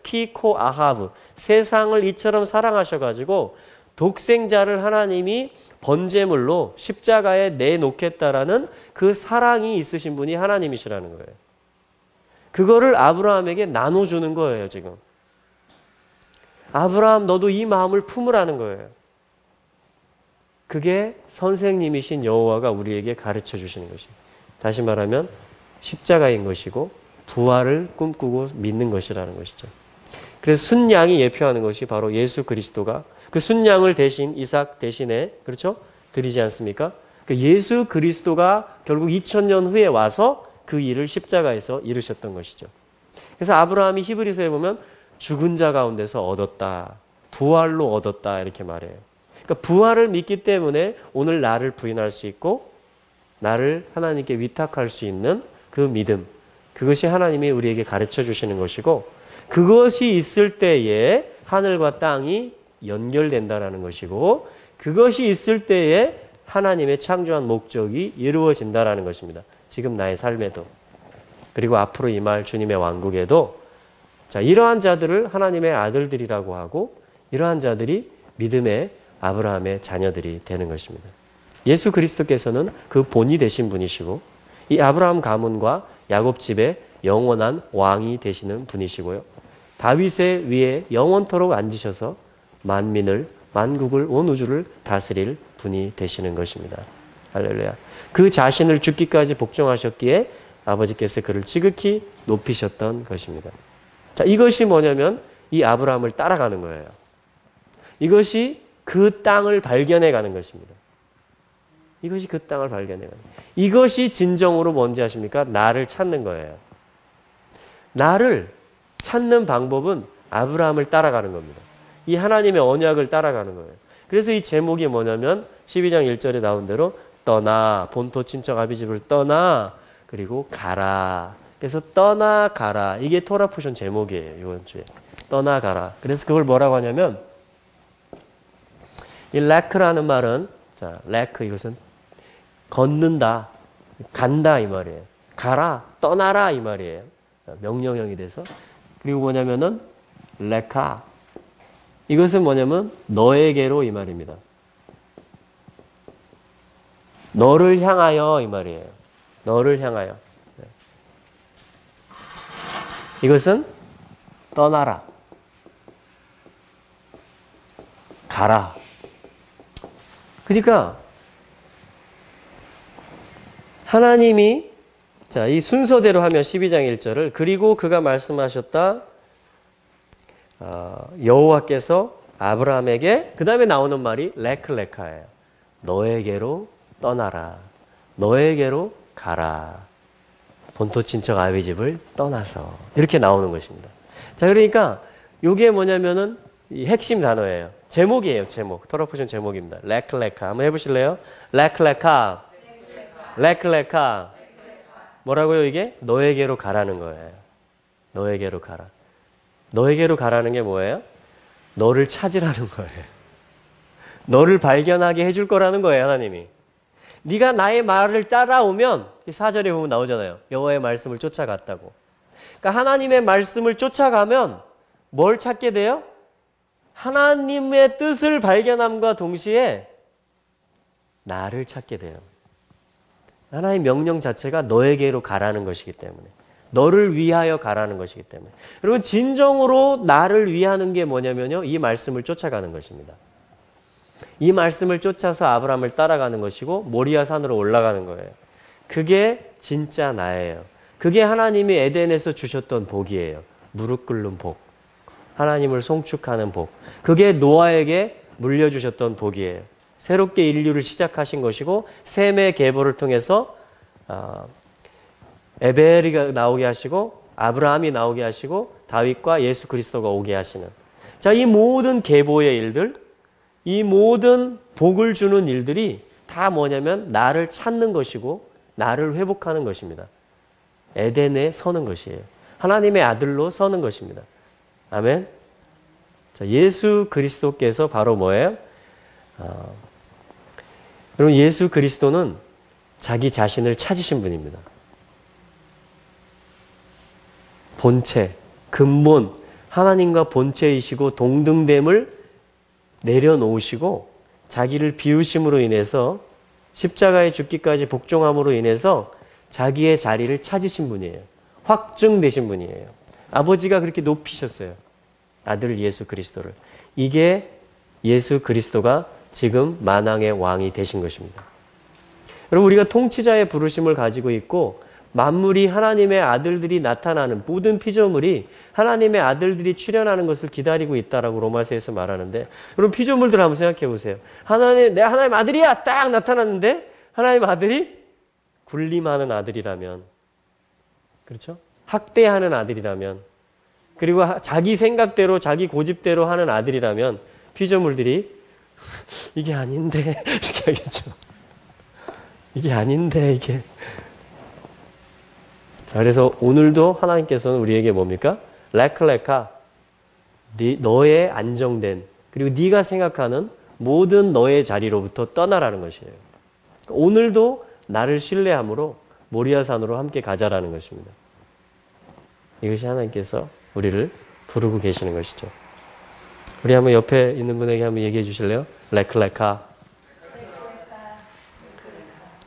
키코 아하브, 세상을 이처럼 사랑하셔가지고 독생자를 하나님이 번제물로 십자가에 내놓겠다라는 그 사랑이 있으신 분이 하나님이시라는 거예요. 그거를 아브라함에게 나눠주는 거예요, 지금. 아브라함, 너도 이 마음을 품으라는 거예요. 그게 선생님이신 여호와가 우리에게 가르쳐 주시는 것입니다. 다시 말하면 십자가인 것이고 부활을 꿈꾸고 믿는 것이라는 것이죠. 그래서 순양이 예표하는 것이 바로 예수 그리스도가 그 순양을 대신 이삭 대신에 그렇죠? 드리지 않습니까? 그 예수 그리스도가 결국 2000년 후에 와서 그 일을 십자가에서 이루셨던 것이죠. 그래서 아브라함이 히브리서에 보면 죽은 자 가운데서 얻었다. 부활로 얻었다. 이렇게 말해요. 그러니까 부활을 믿기 때문에 오늘 나를 부인할 수 있고 나를 하나님께 위탁할 수 있는 그 믿음. 그것이 하나님이 우리에게 가르쳐 주시는 것이고 그것이 있을 때에 하늘과 땅이 연결된다라는 것이고 그것이 있을 때에 하나님의 창조한 목적이 이루어진다라는 것입니다. 지금 나의 삶에도 그리고 앞으로 임할 주님의 왕국에도 자, 이러한 자들을 하나님의 아들들이라고 하고 이러한 자들이 믿음의 아브라함의 자녀들이 되는 것입니다. 예수 그리스도께서는 그 본이 되신 분이시고 이 아브라함 가문과 야곱 집의 영원한 왕이 되시는 분이시고요. 다윗의 위에 영원토록 앉으셔서 만민을, 만국을, 온 우주를 다스릴 분이 되시는 것입니다. 할렐루야. 그 자신을 죽기까지 복종하셨기에 아버지께서 그를 지극히 높이셨던 것입니다. 자, 이것이 뭐냐면 이 아브라함을 따라가는 거예요. 이것이 그 땅을 발견해 가는 것입니다. 이것이 그 땅을 발견해 가는 거예요. 이것이 진정으로 뭔지 아십니까? 나를 찾는 거예요. 나를 찾는 방법은 아브라함을 따라가는 겁니다. 이 하나님의 언약을 따라가는 거예요. 그래서 이 제목이 뭐냐면 12장 1절에 나온 대로 떠나, 본토 친척 아비집을 떠나, 그리고 가라. 그래서 떠나가라. 이게 토라 포션 제목이에요. 이번 주에. 떠나가라. 그래서 그걸 뭐라고 하냐면 이 레크라는 말은, 자, 레크 이것은 걷는다, 간다 이 말이에요. 가라, 떠나라 이 말이에요. 명령형이 돼서. 그리고 뭐냐면은 레카. 이것은 뭐냐면 너에게로 이 말입니다. 너를 향하여 이 말이에요. 너를 향하여. 이것은 떠나라. 가라. 그러니까 하나님이 자, 이 순서대로 하면 12장 1절을 그리고 그가 말씀하셨다. 여호와께서 아브라함에게 그 다음에 나오는 말이 레클레카예요. 너에게로 떠나라. 너에게로 가라. 본토 친척 아비 집을 떠나서 이렇게 나오는 것입니다. 자, 그러니까 이게 뭐냐면은 이 핵심 단어예요. 제목이에요. 제목. 토라포션 제목입니다. 레클레카. 한번 해보실래요? 레클레카. 레클레카. 뭐라고요 이게? 너에게로 가라는 거예요. 너에게로 가라. 너에게로 가라는 게 뭐예요? 너를 찾으라는 거예요. 너를 발견하게 해줄 거라는 거예요. 하나님이. 네가 나의 말을 따라오면 4절에 보면 나오잖아요. 여호와의 말씀을 쫓아갔다고. 그러니까 하나님의 말씀을 쫓아가면 뭘 찾게 돼요? 하나님의 뜻을 발견함과 동시에 나를 찾게 돼요. 하나님의 명령 자체가 너에게로 가라는 것이기 때문에. 너를 위하여 가라는 것이기 때문에. 여러분 진정으로 나를 위하는 게 뭐냐면요. 이 말씀을 쫓아가는 것입니다. 이 말씀을 쫓아서 아브라함을 따라가는 것이고 모리아 산으로 올라가는 거예요. 그게 진짜 나예요. 그게 하나님이 에덴에서 주셨던 복이에요. 무릎 꿇는 복. 하나님을 송축하는 복. 그게 노아에게 물려주셨던 복이에요. 새롭게 인류를 시작하신 것이고 셈의 계보를 통해서 에벨이 나오게 하시고 아브라함이 나오게 하시고 다윗과 예수 그리스도가 오게 하시는. 자, 이 모든 계보의 일들, 이 모든 복을 주는 일들이 다 뭐냐면 나를 찾는 것이고 나를 회복하는 것입니다. 에덴에 서는 것이에요. 하나님의 아들로 서는 것입니다. 아멘. 자, 예수 그리스도께서 바로 뭐예요? 여러분 예수 그리스도는 자기 자신을 찾으신 분입니다. 본체, 근본, 하나님과 본체이시고 동등됨을 내려놓으시고 자기를 비우심으로 인해서 십자가에 죽기까지 복종함으로 인해서 자기의 자리를 찾으신 분이에요. 확증되신 분이에요. 아버지가 그렇게 높이셨어요. 아들 예수 그리스도를. 이게 예수 그리스도가 지금 만왕의 왕이 되신 것입니다. 여러분 우리가 통치자의 부르심을 가지고 있고 만물이 하나님의 아들들이 나타나는 모든 피조물이 하나님의 아들들이 출현하는 것을 기다리고 있다라고 로마서에서 말하는데 여러분 피조물들 한번 생각해 보세요. 내가 하나님 아들이야 딱 나타났는데 하나님 아들이 군림하는 아들이라면 그렇죠? 학대하는 아들이라면 그리고 자기 생각대로 자기 고집대로 하는 아들이라면 피조물들이 이게 아닌데 이렇게 하겠죠. 이게 아닌데 이게. 자, 그래서 오늘도 하나님께서는 우리에게 뭡니까? 레클레카 너의 안정된 그리고 네가 생각하는 모든 너의 자리로부터 떠나라는 것이에요. 오늘도 나를 신뢰함으로 모리아산으로 함께 가자라는 것입니다. 이것이 하나님께서 우리를 부르고 계시는 것이죠. 우리 한번 옆에 있는 분에게 한번 얘기해 주실래요? 레클레카.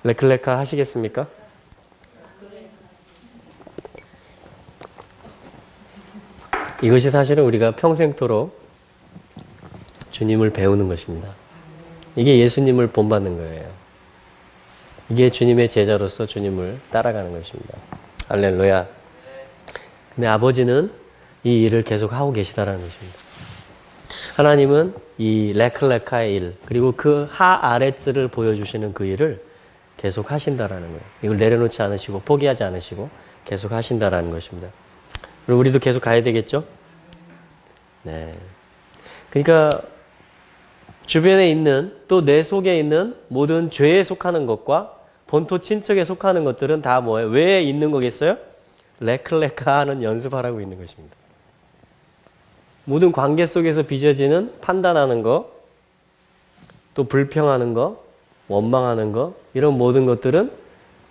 레클레카 하시겠습니까? 이것이 사실은 우리가 평생토록 주님을 배우는 것입니다. 이게 예수님을 본받는 거예요. 이게 주님의 제자로서 주님을 따라가는 것입니다. 할렐루야. 근데 아버지는 이 일을 계속 하고 계시다라는 것입니다. 하나님은 이 레클레카의 일, 그리고 그 하아레츠를 보여주시는 그 일을 계속 하신다라는 거예요. 이걸 내려놓지 않으시고 포기하지 않으시고 계속 하신다라는 것입니다. 그리고 우리도 계속 가야 되겠죠? 네. 그러니까 주변에 있는 또 내 속에 있는 모든 죄에 속하는 것과 본토 친척에 속하는 것들은 다 뭐예요? 왜 있는 거겠어요? 레클레카 하는 연습하라고 있는 것입니다. 모든 관계 속에서 빚어지는 판단하는 거, 또 불평하는 거, 원망하는 거, 이런 모든 것들은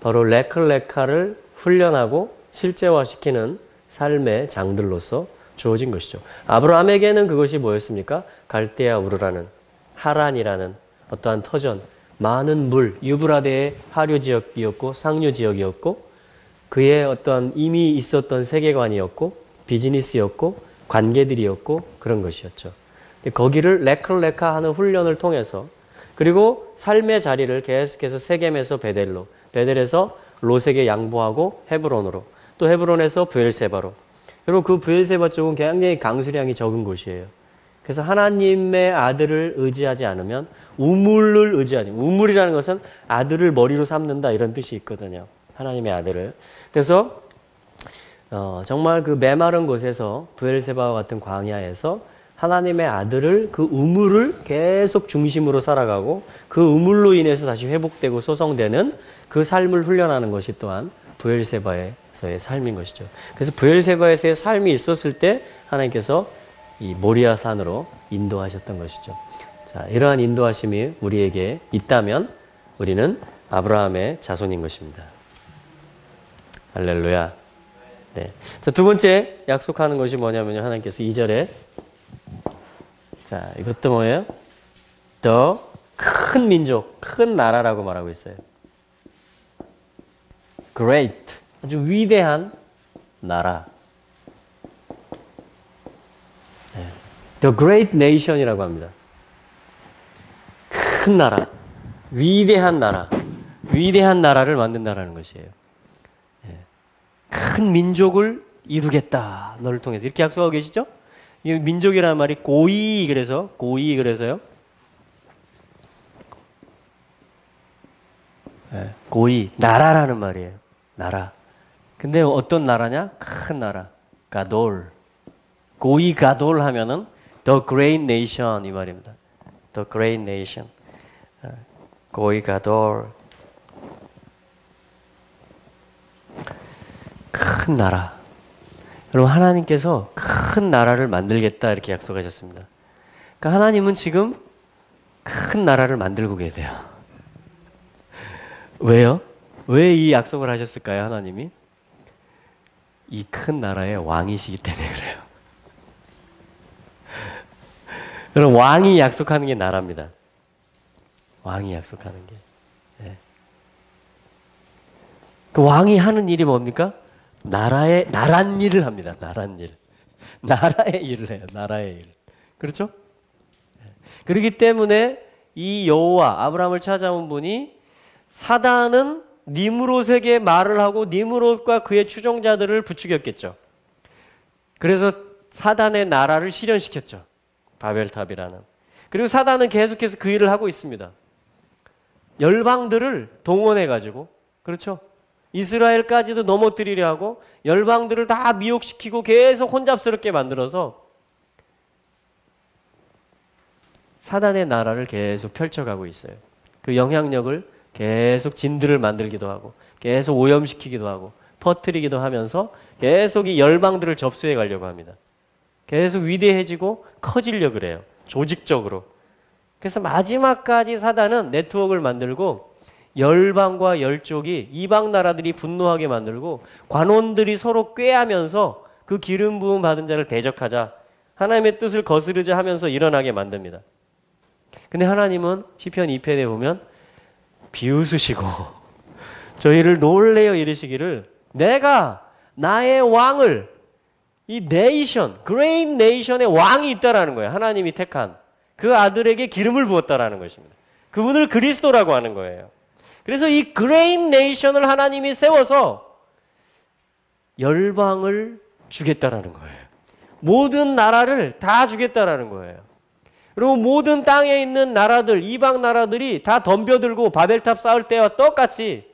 바로 레클레카를 훈련하고 실제화시키는 삶의 장들로서 주어진 것이죠. 아브라함에게는 그것이 뭐였습니까? 갈대아 우르라는 하란이라는 어떠한 터전, 많은 물, 유브라데의 하류 지역이었고 상류 지역이었고 그의 어떠한 이미 있었던 세계관이었고 비즈니스였고 관계들이었고 그런 것이었죠. 거기를 레클레카 하는 훈련을 통해서 그리고 삶의 자리를 계속해서 세겜에서 베델로, 베델에서 로색에 양보하고 헤브론으로, 또 헤브론에서 브엘세바로. 그리고 그 브엘세바 쪽은 굉장히 강수량이 적은 곳이에요. 그래서 하나님의 아들을 의지하지 않으면 우물을 의지하지. 우물이라는 것은 아들을 머리로 삼는다 이런 뜻이 있거든요. 하나님의 아들을. 그래서 정말 그 메마른 곳에서 브엘세바와 같은 광야에서 하나님의 아들을 그 우물을 계속 중심으로 살아가고 그 우물로 인해서 다시 회복되고 소성되는 그 삶을 훈련하는 것이 또한 브엘세바에서의 삶인 것이죠. 그래서 브엘세바에서의 삶이 있었을 때 하나님께서 이 모리아 산으로 인도하셨던 것이죠. 자, 이러한 인도하심이 우리에게 있다면 우리는 아브라함의 자손인 것입니다. 할렐루야. 네. 자, 두 번째 약속하는 것이 뭐냐면요. 하나님께서 2절에 자, 이것도 뭐예요? 더 큰 민족, 큰 나라라고 말하고 있어요. Great, 아주 위대한 나라. 네. The Great Nation이라고 합니다. 큰 나라, 위대한 나라, 위대한 나라를 만든다라는 것이에요. 네. 큰 민족을 이루겠다, 너를 통해서. 이렇게 약속하고 계시죠? 이 민족이라는 말이 고이, 그래서요. 네. 고이, 나라라는 말이에요. 나라. 근데 어떤 나라냐? 큰 나라. 가돌. 고이 가돌 하면은 The Great Nation 이 말입니다. The Great Nation. 고이 가돌. 큰 나라. 여러분 하나님께서 큰 나라를 만들겠다 이렇게 약속하셨습니다. 그러니까 하나님은 지금 큰 나라를 만들고 계세요. 왜요? 왜 이 약속을 하셨을까요, 하나님이? 이 큰 나라의 왕이시기 때문에 그래요. 여러분 왕이 약속하는 게 나라입니다. 왕이 약속하는 게. 네. 그 왕이 하는 일이 뭡니까? 나란 일을 합니다. 나란 일. 나라의 일을 해요. 나라의 일. 그렇죠? 그렇기 때문에 이 여호와 아브라함을 찾아온 분이 사단은 니므롯에게 말을 하고 니므롯과 그의 추종자들을 부추겼겠죠. 그래서 사단의 나라를 실현시켰죠. 바벨탑이라는. 그리고 사단은 계속해서 그 일을 하고 있습니다. 열방들을 동원해가지고, 그렇죠? 이스라엘까지도 넘어뜨리려 하고 열방들을 다 미혹시키고 계속 혼잡스럽게 만들어서 사단의 나라를 계속 펼쳐가고 있어요. 그 영향력을 계속 진들을 만들기도 하고 계속 오염시키기도 하고 퍼뜨리기도 하면서 계속 이 열방들을 접수해 가려고 합니다. 계속 위대해지고 커지려고 그래요. 조직적으로. 그래서 마지막까지 사단은 네트워크를 만들고 열방과 열족이 이방 나라들이 분노하게 만들고 관원들이 서로 꾀하면서 그 기름 부음 받은 자를 대적하자 하나님의 뜻을 거스르자 하면서 일어나게 만듭니다. 근데 하나님은 시편 2편에 보면 비웃으시고 저희를 놀래어 이르시기를 내가 나의 왕을 이 네이션, 그레이트 네이션의 왕이 있다라는 거예요. 하나님이 택한 그 아들에게 기름을 부었다라는 것입니다. 그분을 그리스도라고 하는 거예요. 그래서 이 그레이트 네이션을 하나님이 세워서 열방을 주겠다라는 거예요. 모든 나라를 다 주겠다라는 거예요. 그리고 모든 땅에 있는 나라들, 이방 나라들이 다 덤벼들고 바벨탑 쌓을 때와 똑같이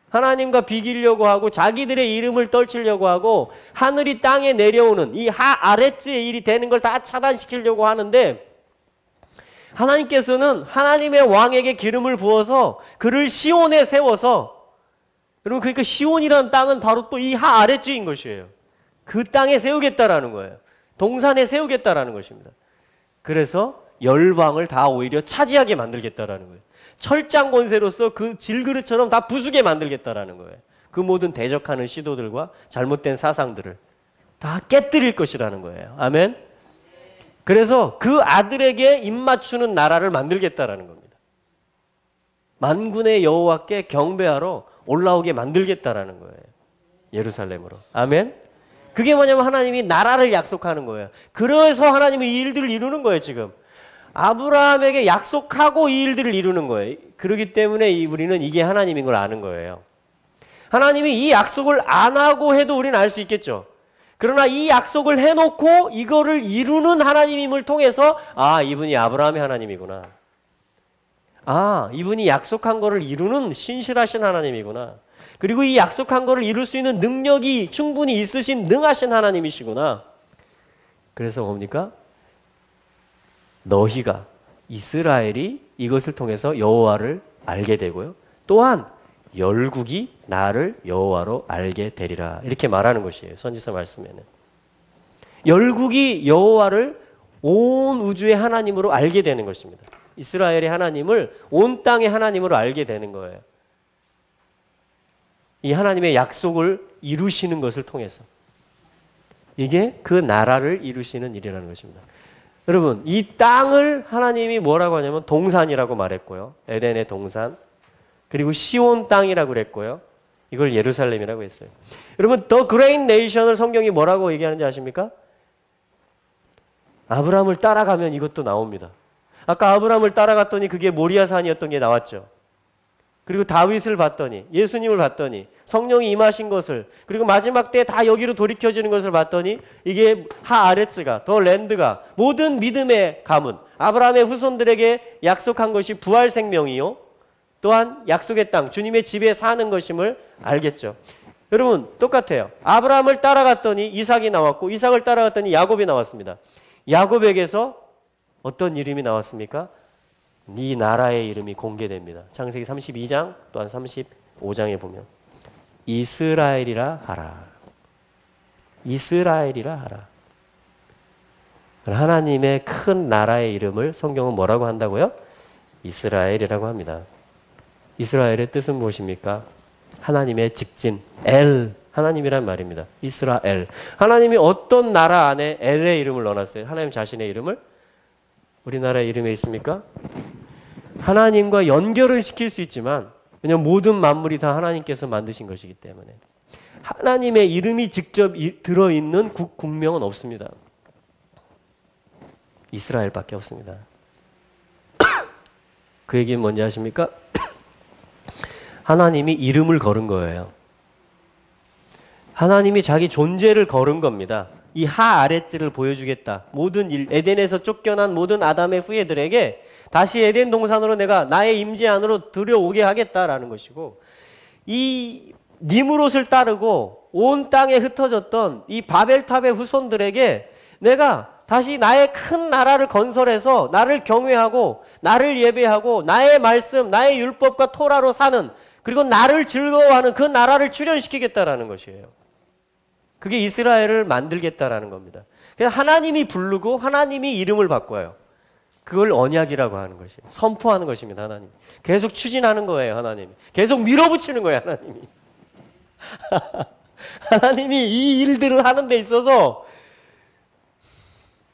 하나님과 비기려고 하고 자기들의 이름을 떨치려고 하고 하늘이 땅에 내려오는 이 아랫지의 일이 되는 걸 다 차단시키려고 하는데, 하나님께서는 하나님의 왕에게 기름을 부어서 그를 시온에 세워서, 여러분 그러니까 시온이라는 땅은 바로 또 이 아랫지인 것이에요. 그 땅에 세우겠다라는 거예요. 동산에 세우겠다라는 것입니다. 그래서 열방을 다 오히려 차지하게 만들겠다라는 거예요. 철장 권세로서 그 질그릇처럼 다 부수게 만들겠다라는 거예요. 그 모든 대적하는 시도들과 잘못된 사상들을 다 깨뜨릴 것이라는 거예요. 아멘. 그래서 그 아들에게 입맞추는 나라를 만들겠다라는 겁니다. 만군의 여호와께 경배하러 올라오게 만들겠다라는 거예요. 예루살렘으로. 아멘. 그게 뭐냐면 하나님이 나라를 약속하는 거예요. 그래서 하나님이 이 일들을 이루는 거예요. 지금 아브라함에게 약속하고 이 일들을 이루는 거예요. 그렇기 때문에 우리는 이게 하나님인 걸 아는 거예요. 하나님이 이 약속을 안 하고 해도 우리는 알 수 있겠죠. 그러나 이 약속을 해놓고 이거를 이루는 하나님임을 통해서 이분이 아브라함의 하나님이구나. 이분이 약속한 거를 이루는 신실하신 하나님이구나. 그리고 이 약속한 거를 이룰 수 있는 능력이 충분히 있으신 능하신 하나님이시구나. 그래서 뭡니까? 너희가 이스라엘이 이것을 통해서 여호와를 알게 되고요. 또한 열국이 나를 여호와로 알게 되리라. 이렇게 말하는 것이에요. 선지서 말씀에는. 열국이 여호와를 온 우주의 하나님으로 알게 되는 것입니다. 이스라엘의 하나님을 온 땅의 하나님으로 알게 되는 거예요. 이 하나님의 약속을 이루시는 것을 통해서. 이게 그 나라를 이루시는 일이라는 것입니다. 여러분, 이 땅을 하나님이 뭐라고 하냐면 동산이라고 말했고요. 에덴의 동산. 그리고 시온 땅이라고 그랬고요. 이걸 예루살렘이라고 했어요. 여러분, 더 그레이트 네이션을 성경이 뭐라고 얘기하는지 아십니까? 아브라함을 따라가면 이것도 나옵니다. 아까 아브라함을 따라갔더니 그게 모리아산이었던 게 나왔죠. 그리고 다윗을 봤더니, 예수님을 봤더니, 성령이 임하신 것을, 그리고 마지막 때 다 여기로 돌이켜지는 것을 봤더니 이게 아랫즈가, 더 랜드가 모든 믿음의 가문, 아브라함의 후손들에게 약속한 것이 부활 생명이요, 또한 약속의 땅, 주님의 집에 사는 것임을 알겠죠. 여러분 똑같아요. 아브라함을 따라갔더니 이삭이 나왔고, 이삭을 따라갔더니 야곱이 나왔습니다. 야곱에게서 어떤 이름이 나왔습니까? 네 나라의 이름이 공개됩니다. 창세기 32장 또한 35장에 보면 이스라엘이라 하라. 이스라엘이라 하라. 하나님의 큰 나라의 이름을 성경은 뭐라고 한다고요? 이스라엘이라고 합니다. 이스라엘의 뜻은 무엇입니까? 하나님의 직진, 엘, 하나님이란 말입니다. 이스라엘. 하나님이 어떤 나라 안에 엘의 이름을 넣어놨어요? 하나님 자신의 이름을? 우리나라의 이름에 있습니까? 하나님과 연결을 시킬 수 있지만, 왜냐하면 모든 만물이 다 하나님께서 만드신 것이기 때문에 하나님의 이름이 직접 들어있는 국명은 없습니다. 이스라엘밖에 없습니다. 그 얘기는 뭔지 아십니까? 하나님이 이름을 걸은 거예요. 하나님이 자기 존재를 걸은 겁니다. 이 아랫지를 보여주겠다. 모든 에덴에서 쫓겨난 모든 아담의 후예들에게 다시 에덴 동산으로 내가 나의 임재 안으로 들여오게 하겠다라는 것이고, 이 니므롯을 따르고 온 땅에 흩어졌던 이 바벨탑의 후손들에게 내가 다시 나의 큰 나라를 건설해서 나를 경외하고 나를 예배하고 나의 말씀, 나의 율법과 토라로 사는, 그리고 나를 즐거워하는 그 나라를 출현시키겠다라는 것이에요. 그게 이스라엘을 만들겠다라는 겁니다. 그래서 하나님이 부르고 하나님이 이름을 바꿔요. 그걸 언약이라고 하는 것이에요. 선포하는 것입니다. 하나님 계속 추진하는 거예요. 하나님 계속 밀어붙이는 거예요. 하나님이 하나님이 이 일들을 하는 데 있어서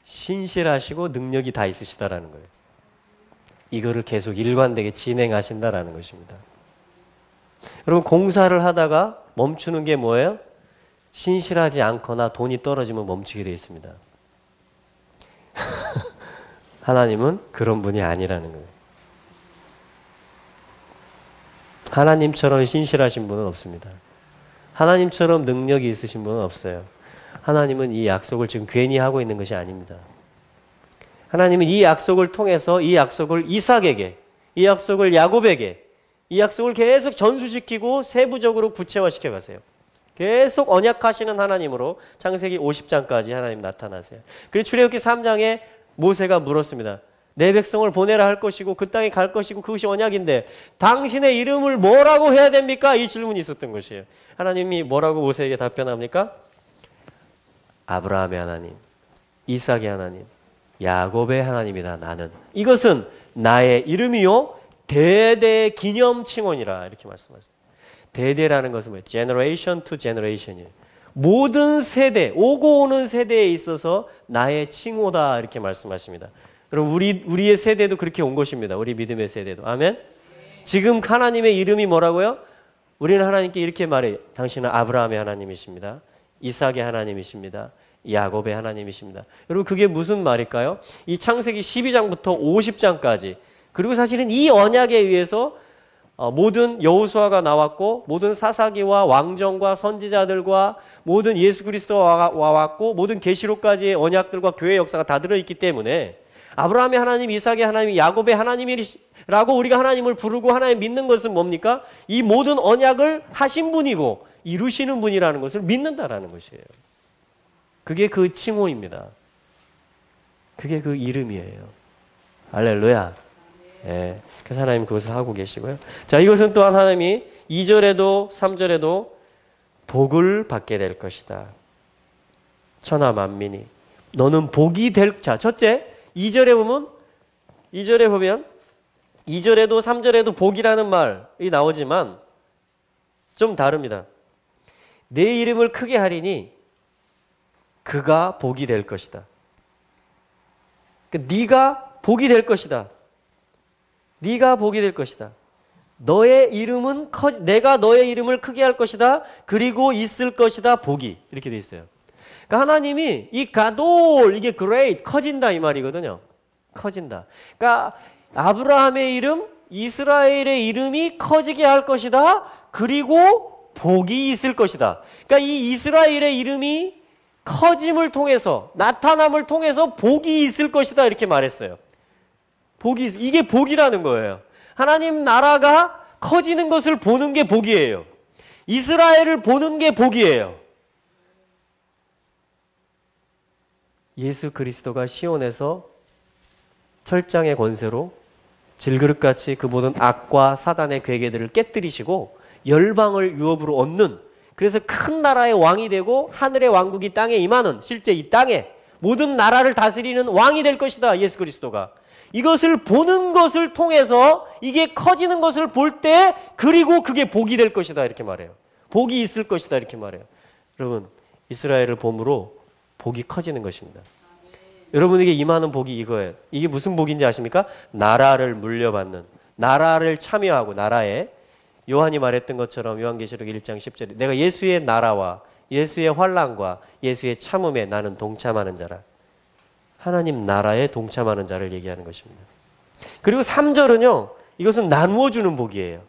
신실하시고 능력이 다 있으시다라는 거예요. 이거를 계속 일관되게 진행하신다라는 것입니다. 여러분, 공사를 하다가 멈추는 게 뭐예요? 신실하지 않거나 돈이 떨어지면 멈추게 되어 있습니다. 하나님은 그런 분이 아니라는 거예요. 하나님처럼 신실하신 분은 없습니다. 하나님처럼 능력이 있으신 분은 없어요. 하나님은 이 약속을 지금 괜히 하고 있는 것이 아닙니다. 하나님은 이 약속을 통해서 이 약속을 이삭에게, 이 약속을 야곱에게, 이 약속을 계속 전수시키고 세부적으로 구체화시켜 가세요. 계속 언약하시는 하나님으로 창세기 50장까지 하나님 나타나세요. 그리고 출애굽기 3장에 모세가 물었습니다. 내 백성을 보내라 할 것이고 그 땅에 갈 것이고 그것이 언약인데 당신의 이름을 뭐라고 해야 됩니까? 이 질문이 있었던 것이에요. 하나님이 뭐라고 모세에게 답변합니까? 아브라함의 하나님, 이삭의 하나님, 야곱의 하나님이다 나는. 이것은 나의 이름이요 대대 기념 칭언이라 이렇게 말씀하셨어요. 대대라는 것은 뭐예요? generation to generation이에요. 모든 세대, 오고 오는 세대에 있어서 나의 칭호다 이렇게 말씀하십니다. 여러분 우리의 세대도 그렇게 온 것입니다. 우리 믿음의 세대도. 아멘. 지금 하나님의 이름이 뭐라고요? 우리는 하나님께 이렇게 말해요. 당신은 아브라함의 하나님이십니다. 이삭의 하나님이십니다. 야곱의 하나님이십니다. 여러분 그게 무슨 말일까요? 이 창세기 12장부터 50장까지 그리고 사실은 이 언약에 의해서 모든 여호수아가 나왔고 모든 사사기와 왕정과 선지자들과 모든 예수 그리스도가 와왔고 모든 계시록까지의 언약들과 교회 역사가 다 들어있기 때문에 아브라함의 하나님, 이삭의 하나님, 야곱의 하나님이라고 우리가 하나님을 부르고 하나님 믿는 것은 뭡니까? 이 모든 언약을 하신 분이고 이루시는 분이라는 것을 믿는다라는 것이에요. 그게 그 칭호입니다. 그게 그 이름이에요. 할렐루야. 예. 그래서 하나님 그것을 하고 계시고요. 자, 이것은 또한 하나님이 2절에도 3절에도 복을 받게 될 것이다. 천하 만민이 너는 복이 될. 자, 첫째 2절에 보면 2절에도 3절에도 복이라는 말이 나오지만 좀 다릅니다. 내 이름을 크게 하리니 그가 복이 될 것이다. 그러니까 네가 복이 될 것이다. 네가 복이 될 것이다. 너의 이름은 내가 너의 이름을 크게 할 것이다. 그리고 있을 것이다. 복이 이렇게 돼 있어요. 그러니까 하나님이 이 가돌 이게 great 커진다 이 말이거든요. 커진다. 그러니까 아브라함의 이름, 이스라엘의 이름이 커지게 할 것이다. 그리고 복이 있을 것이다. 그러니까 이 이스라엘의 이름이 커짐을 통해서 나타남을 통해서 복이 있을 것이다 이렇게 말했어요. 이게 복이라는 거예요. 하나님 나라가 커지는 것을 보는 게 복이에요. 이스라엘을 보는 게 복이에요. 예수 그리스도가 시온에서 철장의 권세로 질그릇같이 그 모든 악과 사단의 괴계들을 깨뜨리시고 열방을 유업으로 얻는, 그래서 큰 나라의 왕이 되고 하늘의 왕국이 땅에 임하는, 실제 이 땅에 모든 나라를 다스리는 왕이 될 것이다. 예수 그리스도가. 이것을 보는 것을 통해서 이게 커지는 것을 볼 때 그리고 그게 복이 될 것이다 이렇게 말해요. 복이 있을 것이다 이렇게 말해요. 여러분 이스라엘을 봄으로 복이 커지는 것입니다. 여러분에게 임하는 복이 이거예요. 이게 무슨 복인지 아십니까? 나라를 물려받는, 나라를 참여하고, 나라에 요한이 말했던 것처럼 요한계시록 1장 10절에 내가 예수의 나라와 예수의 환난과 예수의 참음에 나는 동참하는 자라. 하나님 나라에 동참하는 자를 얘기하는 것입니다. 그리고 3절은요. 이것은 나누어 주는 복이에요.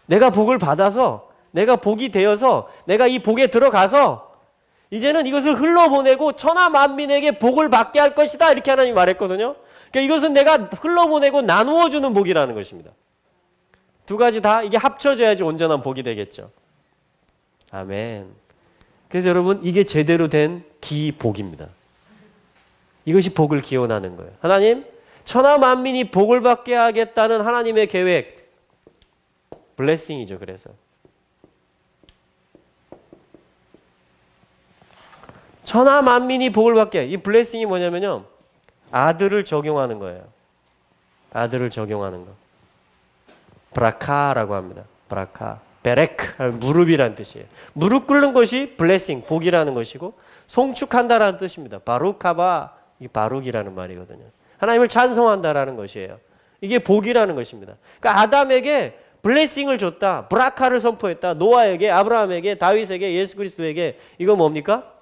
내가 복을 받아서, 내가 복이 되어서, 내가 이 복에 들어가서 이제는 이것을 흘러보내고 천하 만민에게 복을 받게 할 것이다 이렇게 하나님이 말했거든요. 그러니까 이것은 내가 흘러보내고 나누어 주는 복이라는 것입니다. 두 가지 다 이게 합쳐져야지 온전한 복이 되겠죠. 아멘. 그래서 여러분 이게 제대로 된 기복입니다. 이것이 복을 기원하는 거예요. 하나님, 천하 만민이 복을 받게 하겠다는 하나님의 계획, 블레싱이죠. 그래서 천하 만민이 복을 받게, 이 블레싱이 뭐냐면요, 아들을 적용하는 거예요. 아들을 적용하는 거. 브라카라고 합니다. 브라카, 베레크, 무릎이라는 뜻이에요. 무릎 꿇는 것이 블레싱, 복이라는 것이고, 송축한다라는 뜻입니다. 바루카바, 이 바룩이라는 말이거든요. 하나님을 찬송한다라는 것이에요. 이게 복이라는 것입니다. 그러니까 아담에게 블레싱을 줬다. 브라카를 선포했다. 노아에게, 아브라함에게, 다윗에게, 예수 그리스도에게. 이거 뭡니까?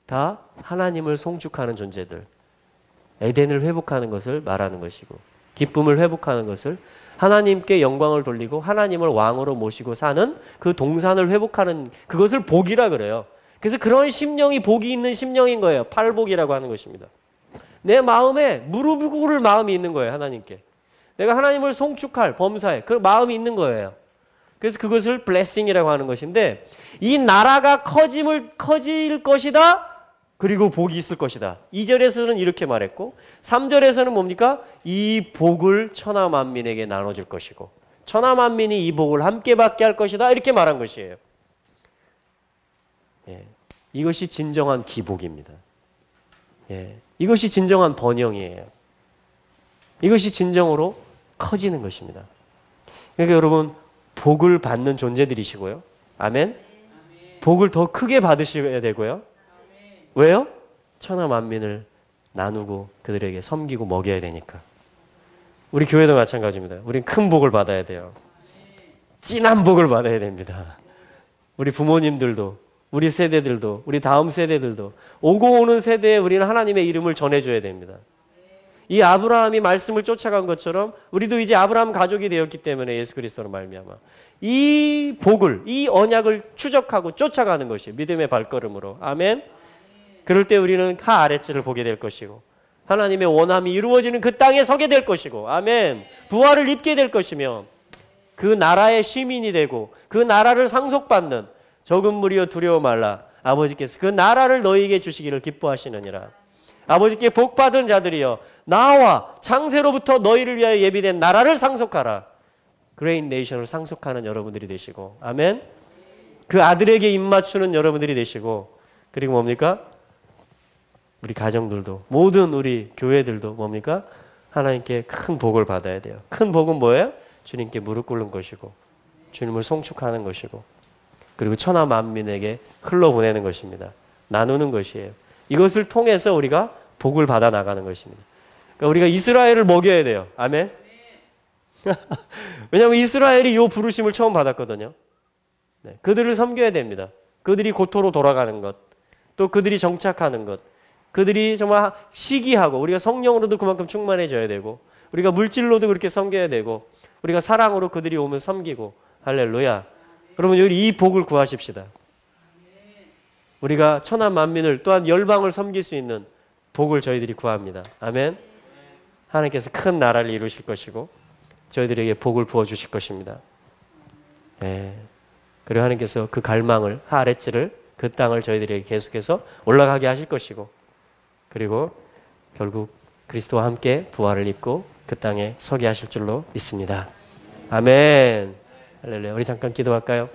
다 하나님을 송축하는 존재들. 에덴을 회복하는 것을 말하는 것이고, 기쁨을 회복하는 것을, 하나님께 영광을 돌리고 하나님을 왕으로 모시고 사는 그 동산을 회복하는 그것을 복이라 그래요. 그래서 그런 심령이 복이 있는 심령인 거예요. 팔복이라고 하는 것입니다. 내 마음에 무릎 꿇을 마음이 있는 거예요. 하나님께. 내가 하나님을 송축할, 범사에 그 마음이 있는 거예요. 그래서 그것을 blessing이라고 하는 것인데, 이 나라가 커질 것이다. 그리고 복이 있을 것이다. 2절에서는 이렇게 말했고 3절에서는 뭡니까? 이 복을 천하 만민에게 나눠줄 것이고 천하 만민이 이 복을 함께 받게 할 것이다. 이렇게 말한 것이에요. 예, 이것이 진정한 기복입니다. 예, 이것이 진정한 번영이에요. 이것이 진정으로 커지는 것입니다. 그러니까 여러분 복을 받는 존재들이시고요. 아멘. 복을 더 크게 받으셔야 되고요. 왜요? 천하 만민을 나누고 그들에게 섬기고 먹여야 되니까. 우리 교회도 마찬가지입니다. 우린 큰 복을 받아야 돼요. 진한 복을 받아야 됩니다. 우리 부모님들도, 우리 세대들도, 우리 다음 세대들도, 오고 오는 세대에 우리는 하나님의 이름을 전해줘야 됩니다. 이 아브라함이 말씀을 쫓아간 것처럼 우리도 이제 아브라함 가족이 되었기 때문에 예수 그리스도로 말미암아 이 복을, 이 언약을 추적하고 쫓아가는 것이 믿음의 발걸음으로. 아멘. 그럴 때 우리는 하 아래치를 보게 될 것이고 하나님의 원함이 이루어지는 그 땅에 서게 될 것이고, 아멘. 부활을 입게 될 것이며 그 나라의 시민이 되고 그 나라를 상속받는 적은 무리여 두려워 말라. 아버지께서 그 나라를 너희에게 주시기를 기뻐하시느니라. 아버지께 복받은 자들이여 나와 창세로부터 너희를 위하여 예비된 나라를 상속하라. 그레이트 네이션을 상속하는 여러분들이 되시고, 아멘. 그 아들에게 입맞추는 여러분들이 되시고, 그리고 뭡니까? 우리 가정들도, 모든 우리 교회들도 뭡니까? 하나님께 큰 복을 받아야 돼요. 큰 복은 뭐예요? 주님께 무릎 꿇는 것이고 주님을 송축하는 것이고 그리고 천하 만민에게 흘러보내는 것입니다. 나누는 것이에요. 이것을 통해서 우리가 복을 받아 나가는 것입니다. 그러니까 우리가 이스라엘을 먹여야 돼요. 아멘. 왜냐하면 이스라엘이 이 부르심을 처음 받았거든요. 네, 그들을 섬겨야 됩니다. 그들이 고토로 돌아가는 것, 또 그들이 정착하는 것, 그들이 정말 시기하고 우리가 성령으로도 그만큼 충만해져야 되고 우리가 물질로도 그렇게 섬겨야 되고 우리가 사랑으로 그들이 오면 섬기고. 할렐루야. 여러분 여기 이 복을 구하십시다. 우리가 천하 만민을 또한 열방을 섬길 수 있는 복을 저희들이 구합니다. 아멘. 하나님께서 큰 나라를 이루실 것이고 저희들에게 복을 부어주실 것입니다. 예. 그리고 하나님께서 그 갈망을, 하아렛지를, 그 땅을 저희들에게 계속해서 올라가게 하실 것이고 그리고 결국 그리스도와 함께 부활을 입고 그 땅에 서게 하실 줄로 믿습니다. 아멘. 할렐루야. 우리 잠깐 기도할까요?